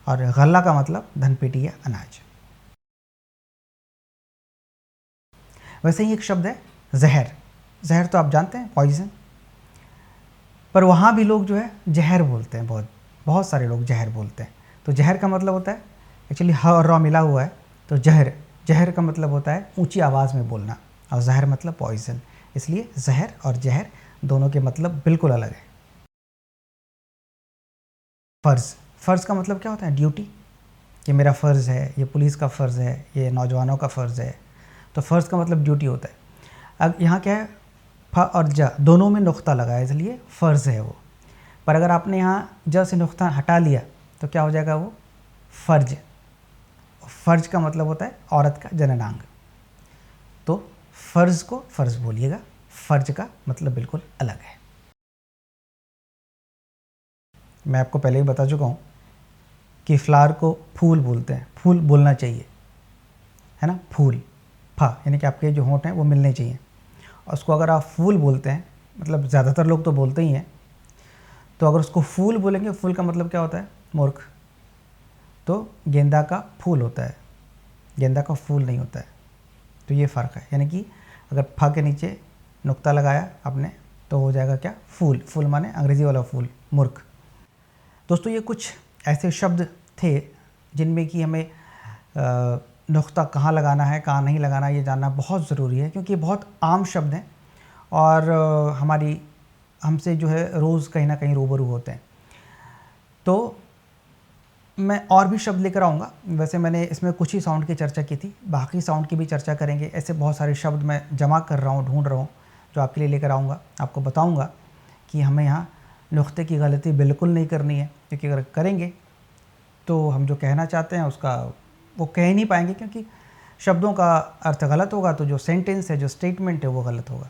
और गल्ला का मतलब धन पेटी या अनाज। वैसे ही एक शब्द है जहर। जहर तो आप जानते हैं, पॉइजन, पर वहाँ भी लोग जो है जहर बोलते हैं, बहुत सारे लोग जहर बोलते हैं। तो जहर का मतलब होता है, एक्चुअली ह और र मिला हुआ है, तो जहर, जहर का मतलब होता है ऊंची आवाज़ में बोलना, और जहर मतलब पॉइजन। इसलिए जहर और जहर दोनों के मतलब बिल्कुल अलग है। फ़र्ज़, फ़र्ज़ का मतलब क्या होता है? ड्यूटी। ये मेरा फ़र्ज़ है, ये पुलिस का फ़र्ज़ है, ये नौजवानों का फ़र्ज़ है। तो फ़र्ज़ का मतलब ड्यूटी होता है। अब यहाँ क्या है, फ और ज दोनों में नुक्ता लगा है, इसलिए फ़र्ज़ है वो। पर अगर आपने यहाँ ज से नुक्ता हटा लिया तो क्या हो जाएगा? वो फ़र्ज। फ़र्ज का मतलब होता है औरत का जननांग। तो फ़र्ज़ को फ़र्ज़ बोलिएगा, फ़र्ज का मतलब बिल्कुल अलग है। मैं आपको पहले ही बता चुका हूँ कि फ्लावर को फूल बोलते हैं, फूल बोलना चाहिए, है ना। फूल, फा, यानी कि आपके जो होंठ हैं वो मिलने चाहिए। और उसको अगर आप फूल बोलते हैं, मतलब ज़्यादातर लोग तो बोलते ही हैं, तो अगर उसको फूल बोलेंगे, फूल का मतलब क्या होता है? मूर्ख। तो गेंदा का फूल होता है, गेंदा का फूल नहीं होता है। तो ये फ़र्क है, यानी कि अगर फा के नीचे नुक्ता लगाया आपने तो हो जाएगा क्या? फूल। फूल माने अंग्रेज़ी वाला फूल, मूर्ख। दोस्तों ये कुछ ऐसे शब्द थे जिनमें कि हमें नुक्ता कहाँ लगाना है, कहाँ नहीं लगाना, ये जानना बहुत ज़रूरी है, क्योंकि बहुत आम शब्द हैं और हमसे जो है रोज़ कहीं ना कहीं रूबरू होते हैं। तो मैं और भी शब्द लेकर आऊँगा। वैसे मैंने इसमें कुछ ही साउंड की चर्चा की थी, बाकी साउंड की भी चर्चा करेंगे। ऐसे बहुत सारे शब्द मैं जमा कर रहा हूँ, ढूंढ रहा हूँ, जो आपके लिए लेकर आऊँगा। आपको बताऊँगा कि हमें यहाँ नुक्ते की गलती बिल्कुल नहीं करनी है, क्योंकि अगर करेंगे तो हम जो कहना चाहते हैं उसका वो कह ही नहीं पाएंगे, क्योंकि शब्दों का अर्थ गलत होगा तो जो सेंटेंस है, जो स्टेटमेंट है वो गलत होगा।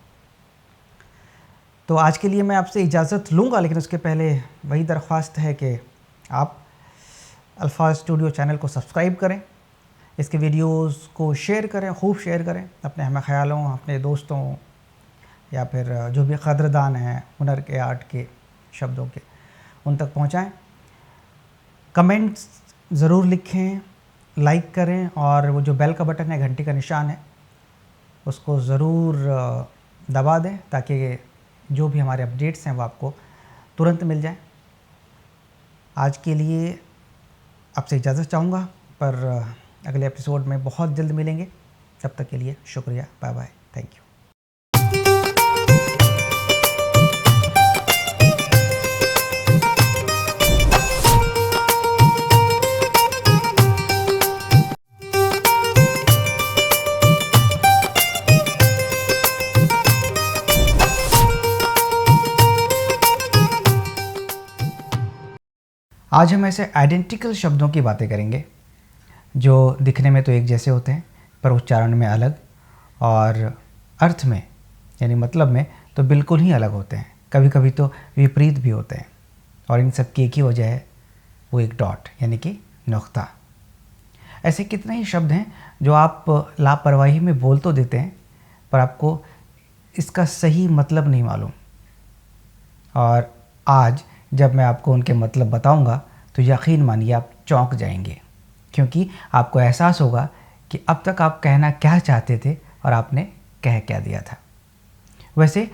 तो आज के लिए मैं आपसे इजाज़त लूँगा, लेकिन उसके पहले वही दरख्वास्त है कि आप अल्फाज स्टूडियो चैनल को सब्सक्राइब करें, इसके वीडियोस को शेयर करें, खूब शेयर करें, अपने हम ख्यालों, अपने दोस्तों या फिर जो भी कदरदान हैं हुनर के, आर्ट के, शब्दों के, उन तक पहुँचाएँ। कमेंट्स ज़रूर लिखें, लाइक करें, और वो जो बेल का बटन है, घंटी का निशान है, उसको ज़रूर दबा दें ताकि जो भी हमारे अपडेट्स हैं वो आपको तुरंत मिल जाएं। आज के लिए आपसे इजाज़त चाहूँगा, पर अगले एपिसोड में बहुत जल्द मिलेंगे। तब तक के लिए शुक्रिया, बाय बाय, थैंक यू। आज हम ऐसे आइडेंटिकल शब्दों की बातें करेंगे जो दिखने में तो एक जैसे होते हैं पर उच्चारण में अलग, और अर्थ में यानी मतलब में तो बिल्कुल ही अलग होते हैं, कभी कभी तो विपरीत भी होते हैं। और इन सब की एक ही वजह है, वो एक डॉट यानी कि नुक्ता। ऐसे कितने ही शब्द हैं जो आप लापरवाही में बोल तो देते हैं पर आपको इसका सही मतलब नहीं मालूम, और आज जब मैं आपको उनके मतलब बताऊंगा तो यकीन मानिए आप चौंक जाएंगे, क्योंकि आपको एहसास होगा कि अब तक आप कहना क्या चाहते थे और आपने कह क्या दिया था। वैसे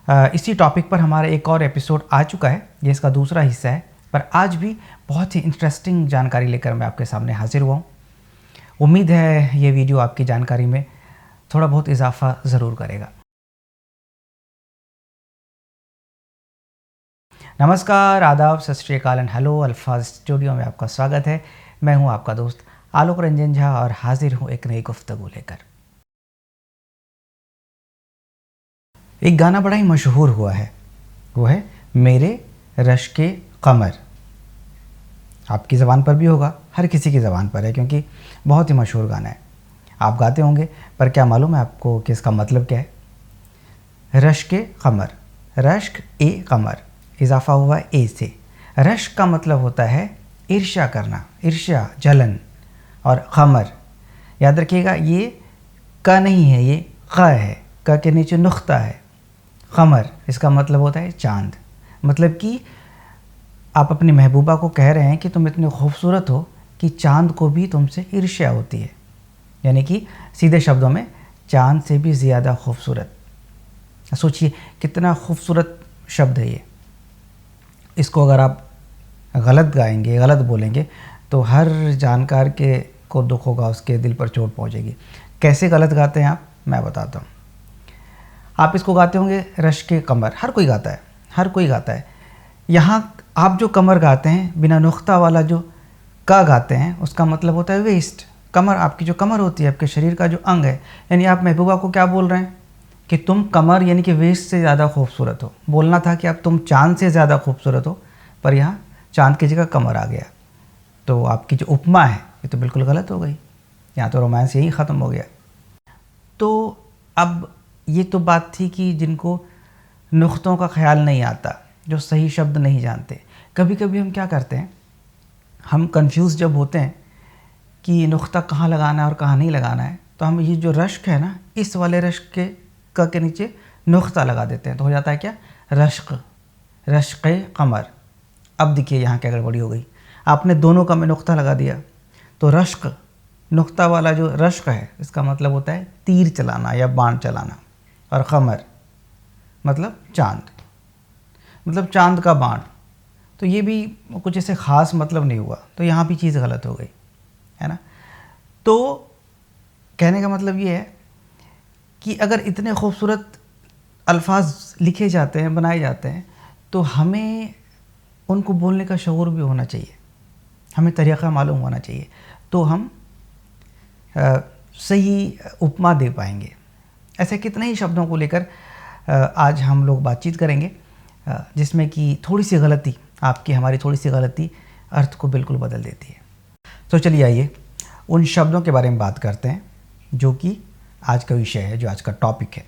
इसी टॉपिक पर हमारा एक और एपिसोड आ चुका है, ये इसका दूसरा हिस्सा है, पर आज भी बहुत ही इंटरेस्टिंग जानकारी लेकर मैं आपके सामने हाजिर हुआ हूँ। उम्मीद है ये वीडियो आपकी जानकारी में थोड़ा बहुत इजाफा ज़रूर करेगा। नमस्कार, आदाब, सत श्री अकाल एंड हेलो। अल्फाज स्टूडियो में आपका स्वागत है। मैं हूं आपका दोस्त आलोक रंजन झा और हाजिर हूं एक नई गुफ्तगू लेकर। एक गाना बड़ा ही मशहूर हुआ है, वो है मेरे रश्के कमर। आपकी ज़बान पर भी होगा, हर किसी की ज़बान पर है, क्योंकि बहुत ही मशहूर गाना है। आप गाते होंगे, पर क्या मालूम है आपको कि इसका मतलब क्या है? रश्के कमर, रश्क ए कमर, इजाफा हुआ ए से। रश्क का मतलब होता है ईर्ष्या करना, ईर्ष्या, जलन। और कमर याद रखिएगा, ये का नहीं है, ये क है, क के नीचे नुख्ता है। कमर इसका मतलब होता है चांद। मतलब कि आप अपनी महबूबा को कह रहे हैं कि तुम इतने खूबसूरत हो कि चांद को भी तुमसे ईर्ष्या होती है, यानी कि सीधे शब्दों में चांद से भी ज़्यादा खूबसूरत। सोचिए कितना खूबसूरत शब्द है ये। इसको अगर आप गलत गाएंगे, गलत बोलेंगे तो हर जानकार के को दुख होगा, उसके दिल पर चोट पहुंचेगी। कैसे गलत गाते हैं आप, मैं बताता हूँ। आप इसको गाते होंगे रश्के कमर, हर कोई गाता है, हर कोई गाता है। यहाँ आप जो कमर गाते हैं, बिना नुख्ता वाला जो का गाते हैं, उसका मतलब होता है वेस्ट। कमर, आपकी जो कमर होती है, आपके शरीर का जो अंग है, यानी आप महबूबा को क्या बोल रहे हैं कि तुम कमर यानी कि वेस्ट से ज़्यादा खूबसूरत हो। बोलना था कि अब तुम चांद से ज़्यादा खूबसूरत हो, पर यहाँ चांद की जगह कमर आ गया। तो आपकी जो उपमा है ये तो बिल्कुल गलत हो गई, यहाँ तो रोमांस यही ख़त्म हो गया। तो अब ये तो बात थी कि जिनको नुख्तों का ख्याल नहीं आता, जो सही शब्द नहीं जानते। कभी कभी हम क्या करते हैं, हम कंफ्यूज जब होते हैं कि नुख्ता कहाँ लगाना है और कहाँ नहीं लगाना है, तो हम ये जो रश्क है ना, इस वाले रश्क के क के नीचे नुख्ता लगा देते हैं, तो हो जाता है क्या, रश्क, रश्क़े कमर। अब देखिए यहाँ क्या गड़बड़ी हो गई, आपने दोनों का में नुख्ता लगा दिया, तो रश्क, नुख्ता वाला जो रश्क है, इसका मतलब होता है तीर चलाना या बाण चलाना, और कमर मतलब चांद, मतलब चांद का बाण। तो ये भी कुछ ऐसे ख़ास मतलब नहीं हुआ, तो यहाँ भी चीज़ गलत हो गई, है ना। तो कहने का मतलब ये है कि अगर इतने खूबसूरत अल्फाज लिखे जाते हैं, बनाए जाते हैं, तो हमें उनको बोलने का शऊर भी होना चाहिए, हमें तरीक़ा मालूम होना चाहिए, तो हम सही उपमा दे पाएंगे। ऐसे कितने ही शब्दों को लेकर आज हम लोग बातचीत करेंगे, जिसमें कि थोड़ी सी गलती, आपकी हमारी थोड़ी सी गलती अर्थ को बिल्कुल बदल देती है। तो चलिए आइए उन शब्दों के बारे में बात करते हैं जो कि आज का विषय है, जो आज का टॉपिक है।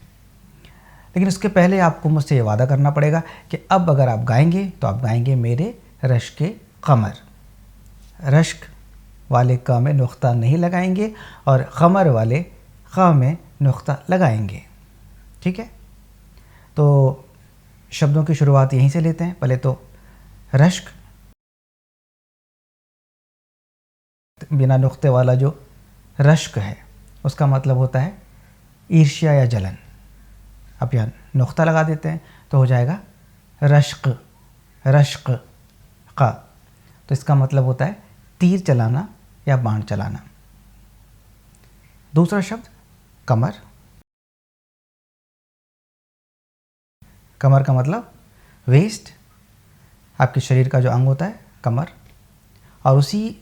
लेकिन उसके पहले आपको मुझसे ये वादा करना पड़ेगा कि अब अगर आप गाएंगे तो आप गाएंगे मेरे रश्के कमर। रश्क वाले क में नुख्ता नहीं लगाएंगे और कमर वाले ख में नुख्ता लगाएंगे, ठीक है। तो शब्दों की शुरुआत यहीं से लेते हैं। पहले तो रश्क, बिना नुख्ते वाला जो रश्क है, उसका मतलब होता है ईर्ष्या या जलन। अब यहाँ नुख्ता लगा देते हैं तो हो जाएगा रश्क, रश्क का, तो इसका मतलब होता है तीर चलाना या बाण चलाना। दूसरा शब्द कमर, कमर का मतलब वेस्ट, आपके शरीर का जो अंग होता है कमर, और उसी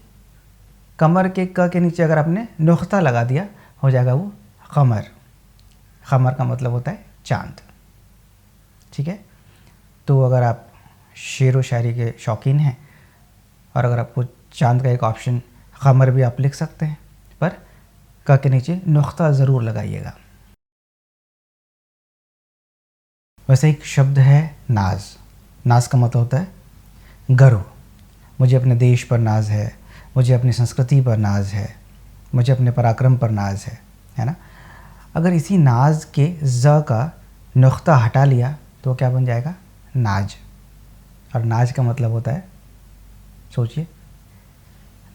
कमर के क के नीचे अगर आपने नुख्ता लगा दिया हो जाएगा वो कमर। कमर का मतलब होता है चांद, ठीक है। तो अगर आप शेर व शायरी के शौकीन हैं और अगर आपको चांद का एक ऑप्शन कमर भी आप लिख सकते हैं, पर क के नीचे नुख्ता ज़रूर लगाइएगा। वैसे एक शब्द है नाज। नाज का मतलब होता है गर्व। मुझे अपने देश पर नाज है, मुझे अपनी संस्कृति पर नाज है, मुझे अपने पराक्रम पर नाज है ना। अगर इसी नाज के ज़ का नुक्ता हटा लिया तो क्या बन जाएगा, नाज। और नाज का मतलब होता है, सोचिए,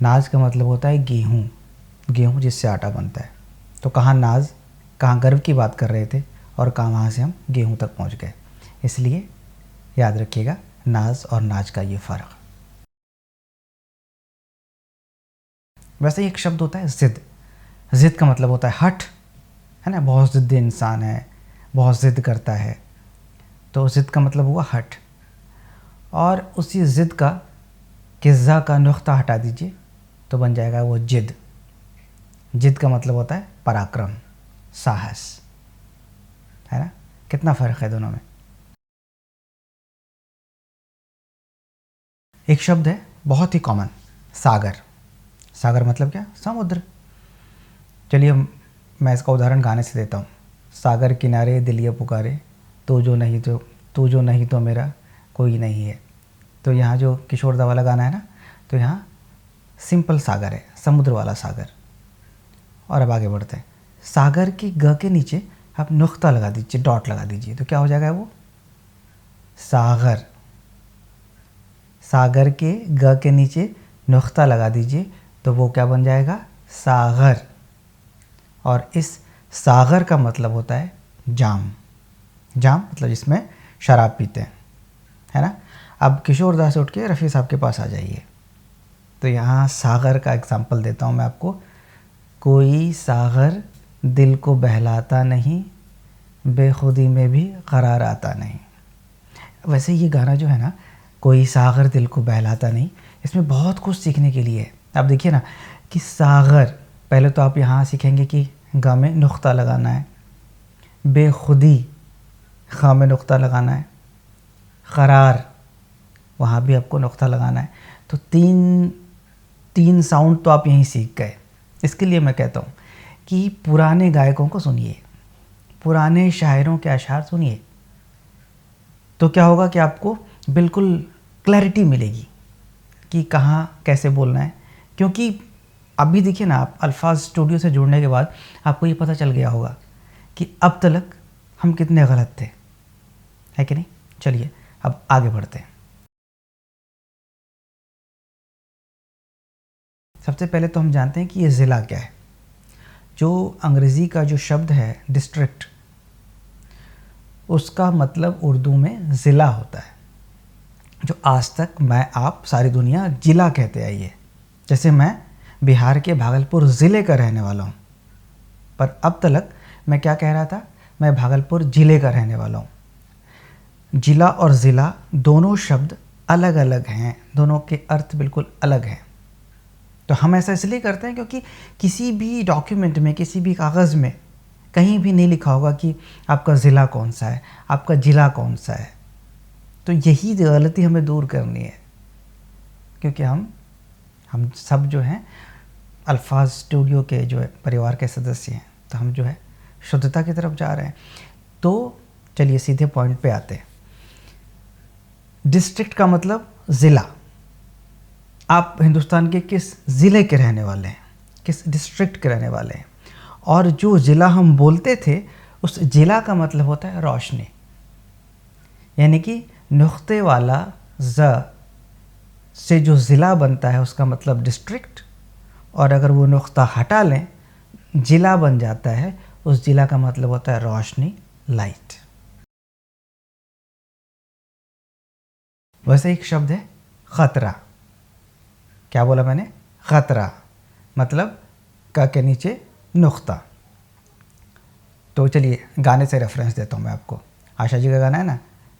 नाज का मतलब होता है गेहूँ, गेहूँ जिससे आटा बनता है। तो कहाँ नाज, कहाँ गर्व की बात कर रहे थे और कहाँ वहाँ से हम गेहूँ तक पहुँच गए। इसलिए याद रखिएगा नाज और नाज का ये फ़र्क। वैसे ही एक शब्द होता है ज़िद। ज़िद का मतलब होता है हठ, है ना, बहुत ज़िद्दी इंसान है, बहुत ज़िद करता है, तो ज़िद का मतलब हुआ हठ। और उसी ज़िद का किज़्ज़ा का नुक्ता हटा दीजिए तो बन जाएगा वो जिद। जिद का मतलब होता है पराक्रम, साहस, है ना। कितना फ़र्क है दोनों में। एक शब्द है बहुत ही कॉमन, सागर। सागर मतलब क्या, समुद्र। चलिए मैं इसका उदाहरण गाने से देता हूँ। सागर किनारे दिल ये पुकारे, तू जो नहीं तो मेरा कोई नहीं है। तो यहाँ जो किशोर दा वाला गाना है ना, तो यहाँ सिंपल सागर है, समुद्र वाला सागर। और अब आगे बढ़ते हैं। सागर की ग के नीचे आप नुक्ता लगा दीजिए, डॉट लगा दीजिए, तो क्या हो जाएगा वो, सागर। सागर के ग के नीचे नुक्ता लगा दीजिए तो वो क्या बन जाएगा, सागर। और इस सागर का मतलब होता है जाम। जाम मतलब जिसमें शराब पीते हैं, है ना। अब किशोर दा से उठ के रफ़ी साहब के पास आ जाइए। तो यहाँ सागर का एग्जाम्पल देता हूँ मैं आपको। कोई सागर दिल को बहलाता नहीं, बेखुदी में भी करार आता नहीं। वैसे ये गाना जो है ना, कोई सागर दिल को बहलाता नहीं, इसमें बहुत कुछ सीखने के लिए है। आप देखिए ना कि सागर, पहले तो आप यहाँ सीखेंगे कि गा में नुक्ता लगाना है, बेखुदी खा में नुक्ता लगाना है, करार वहाँ भी आपको नुक्ता लगाना है। तो तीन साउंड तो आप यहीं सीख गए। इसके लिए मैं कहता हूँ कि पुराने गायकों को सुनिए, पुराने शायरों के अशार सुनिए, तो क्या होगा कि आपको बिल्कुल क्लैरिटी मिलेगी कि कहाँ कैसे बोलना है। क्योंकि अभी देखिए ना, आप अल्फाज स्टूडियो से जुड़ने के बाद आपको ये पता चल गया होगा कि अब तक हम कितने गलत थे, है कि नहीं। चलिए अब आगे बढ़ते हैं। सबसे पहले तो हम जानते हैं कि ये ज़िला क्या है। जो अंग्रेज़ी का जो शब्द है डिस्ट्रिक्ट, उसका मतलब उर्दू में ज़िला होता है। जो आज तक मैं आप सारी दुनिया जिला कहते आई है। जैसे मैं बिहार के भागलपुर ज़िले का रहने वाला हूँ, पर अब तक मैं क्या कह रहा था, मैं भागलपुर ज़िले का रहने वाला हूँ। जिला और ज़िला दोनों शब्द अलग अलग हैं, दोनों के अर्थ बिल्कुल अलग हैं। तो हम ऐसा इसलिए करते हैं क्योंकि किसी भी डॉक्यूमेंट में, किसी भी कागज़ में कहीं भी नहीं लिखा होगा कि आपका ज़िला कौन सा है, आपका ज़िला कौन सा है। तो यही गलती हमें दूर करनी है, क्योंकि हम सब जो हैं अल्फाज स्टूडियो के जो है परिवार के सदस्य हैं, तो हम जो है शुद्धता की तरफ जा रहे हैं। तो चलिए सीधे पॉइंट पे आते हैं। डिस्ट्रिक्ट का मतलब ज़िला। आप हिंदुस्तान के किस ज़िले के रहने वाले हैं, किस डिस्ट्रिक्ट के रहने वाले हैं। और जो ज़िला हम बोलते थे, उस ज़िला का मतलब होता है रोशनी। यानी कि नुक्ते वाला ज़ से जो ज़िला बनता है उसका मतलब डिस्ट्रिक्ट, और अगर वो नुक्ता हटा लें ज़िला बन जाता है, उस ज़िला का मतलब होता है रोशनी, लाइट। वैसे एक शब्द है ख़तरा। क्या बोला मैंने, ख़तरा मतलब क के नीचे नुक्ता। तो चलिए गाने से रेफरेंस देता हूँ मैं आपको। आशा जी का गाना है ना,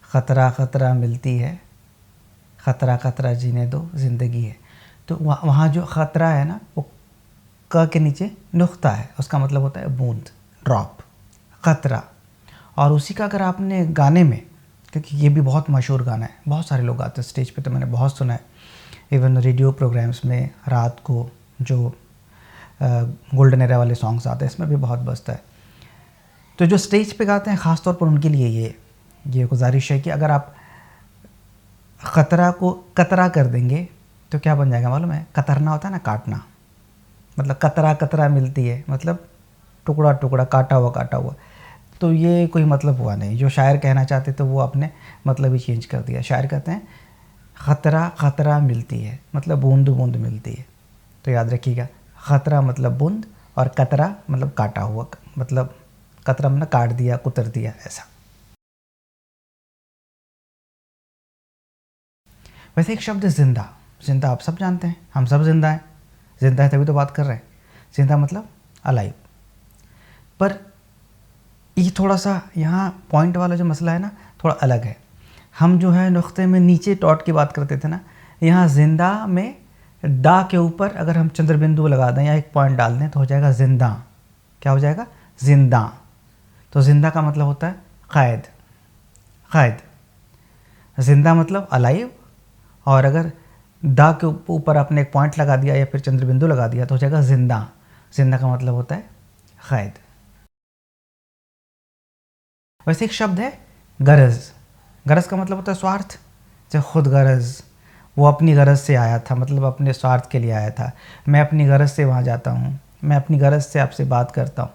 ख़तरा ख़तरा मिलती है, ख़तरा ख़तरा जीने दो ज़िंदगी है। तो वहाँ जो ख़तरा है ना, वो क के नीचे नुक्ता है, उसका मतलब होता है बूंद, ड्रॉप, ख़तरा। और उसी का अगर आपने गाने में, क्योंकि ये भी बहुत मशहूर गाना है, बहुत सारे लोग आते हैं स्टेज पे, तो मैंने बहुत सुना है, इवन रेडियो प्रोग्राम्स में रात को जो गोल्डन एरा वाले सॉन्ग्स आते हैं, इसमें भी बहुत बजता है। तो जो स्टेज पे गाते हैं ख़ास तौर पर उनके लिए ये गुजारिश है कि अगर आप ख़तरा को कतरा कर देंगे तो क्या बन जाएगा मालूम है, कतरना होता है ना, काटना, मतलब कतरा कतरा मिलती है, मतलब टुकड़ा टुकड़ा, काटा हुआ। तो ये कोई मतलब हुआ नहीं। जो शायर कहना चाहते तो वो अपने मतलब ही चेंज कर दिया। शायर कहते हैं ख़तरा ख़तरा मिलती है, मतलब बूंद बूंद मिलती है। तो याद रखिएगा, ख़तरा मतलब बूंद और कतरा मतलब काटा हुआ, मतलब कतरा मतलब काट दिया, कुतर दिया, ऐसा। वैसे एक शब्द है जिंदा। जिंदा आप सब जानते हैं, हम सब जिंदा हैं। जिंदा है तभी तो बात कर रहे हैं। जिंदा मतलब अलाइव। पर ये थोड़ा सा यहाँ पॉइंट वाला जो मसला है ना, थोड़ा अलग है। हम जो है नुक्ते में नीचे डॉट की बात करते थे ना, यहाँ जिंदा में डा के ऊपर अगर हम चंद्र बिंदु लगा दें या एक पॉइंट डाल दें तो हो जाएगा जिंदा। क्या हो जाएगा? जिंदा। तो जिंदा का मतलब होता है कैद। कैद। जिंदा मतलब अलाइव, और अगर दा के ऊपर आपने एक पॉइंट लगा दिया या फिर चंद्र बिंदु लगा दिया तो हो जाएगा जिंदा। जिंदा का मतलब होता है कैद। वैसे एक शब्द है गरज। गरज का मतलब होता है स्वार्थ। जैसे खुद गरज, वो अपनी गरज से आया था, मतलब अपने स्वार्थ के लिए आया था। मैं अपनी गरज से वहाँ जाता हूँ, मैं अपनी गरज से आपसे बात करता हूँ,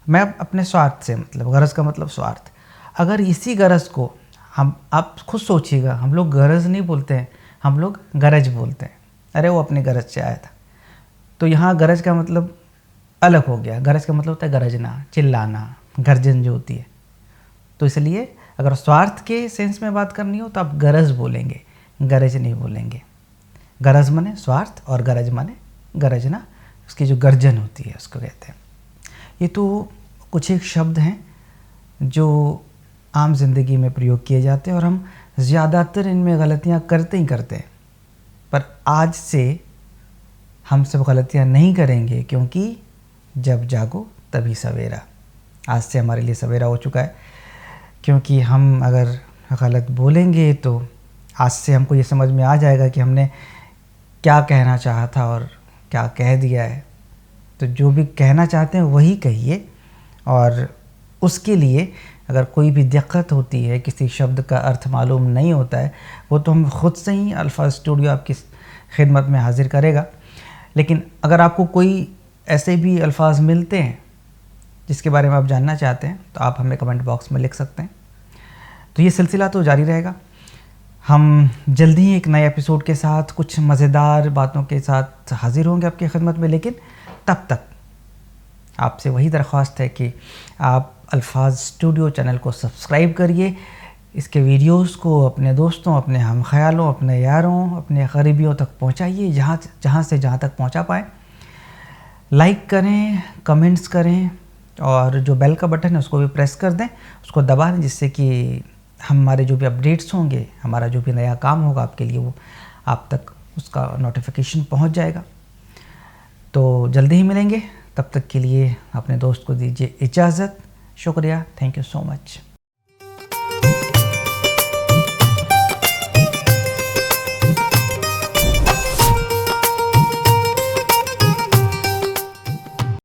मैं अपने स्वार्थ से, मतलब गरज का मतलब स्वार्थ। अगर इसी गरज को हम, आप खुद सोचिएगा, हम लोग गरज नहीं बोलते हैं, हम लोग गरज बोलते हैं। अरे वो अपनी गरज से आया था। तो यहाँ गरज का मतलब अलग हो गया। गरज का मतलब होता है गरजना, चिल्लाना, गर्जन जो होती है। तो इसलिए अगर स्वार्थ के सेंस में बात करनी हो तो आप गरज बोलेंगे, गरज नहीं बोलेंगे। गरज माने स्वार्थ और गरज माने गरजना, उसकी जो गर्जन होती है उसको कहते हैं। ये तो कुछ एक शब्द हैं जो आम जिंदगी में प्रयोग किए जाते हैं और हम ज़्यादातर इनमें गलतियाँ करते ही करते हैं। पर आज से हम सब गलतियाँ नहीं करेंगे, क्योंकि जब जागो तभी सवेरा। आज से हमारे लिए सवेरा हो चुका है, क्योंकि हम अगर गलत बोलेंगे तो आज से हमको ये समझ में आ जाएगा कि हमने क्या कहना चाहा था और क्या कह दिया है। तो जो भी कहना चाहते हैं वही कहिए, और उसके लिए अगर कोई भी दिक्कत होती है, किसी शब्द का अर्थ मालूम नहीं होता है, वो तो हम खुद से ही अल्फाज स्टूडियो आपकी खिदमत में हाजिर करेगा। लेकिन अगर आपको कोई ऐसे भी अल्फाज मिलते हैं जिसके बारे में आप जानना चाहते हैं तो आप हमें कमेंट बॉक्स में लिख सकते हैं। तो ये सिलसिला तो जारी रहेगा। हम जल्दी ही एक नए एपिसोड के साथ, कुछ मज़ेदार बातों के साथ हाजिर होंगे आपकी खिदमत में। लेकिन तब तक आपसे वही दरख्वास्त है कि आप अल्फाज स्टूडियो चैनल को सब्सक्राइब करिए, इसके वीडियोस को अपने दोस्तों, अपने हम ख्यालों, अपने यारों, अपने करीबियों तक पहुंचाइए, जहाँ से जहाँ तक पहुंचा पाएँ। लाइक करें, कमेंट्स करें, और जो बेल का बटन है उसको भी प्रेस कर दें, उसको दबा दें, जिससे कि हमारे जो भी अपडेट्स होंगे, हमारा जो भी नया काम होगा आपके लिए, वो आप तक उसका नोटिफिकेशन पहुंच जाएगा। तो जल्दी ही मिलेंगे, तब तक के लिए अपने दोस्त को दीजिए इजाज़त। शुक्रिया, थैंक यू सो मच।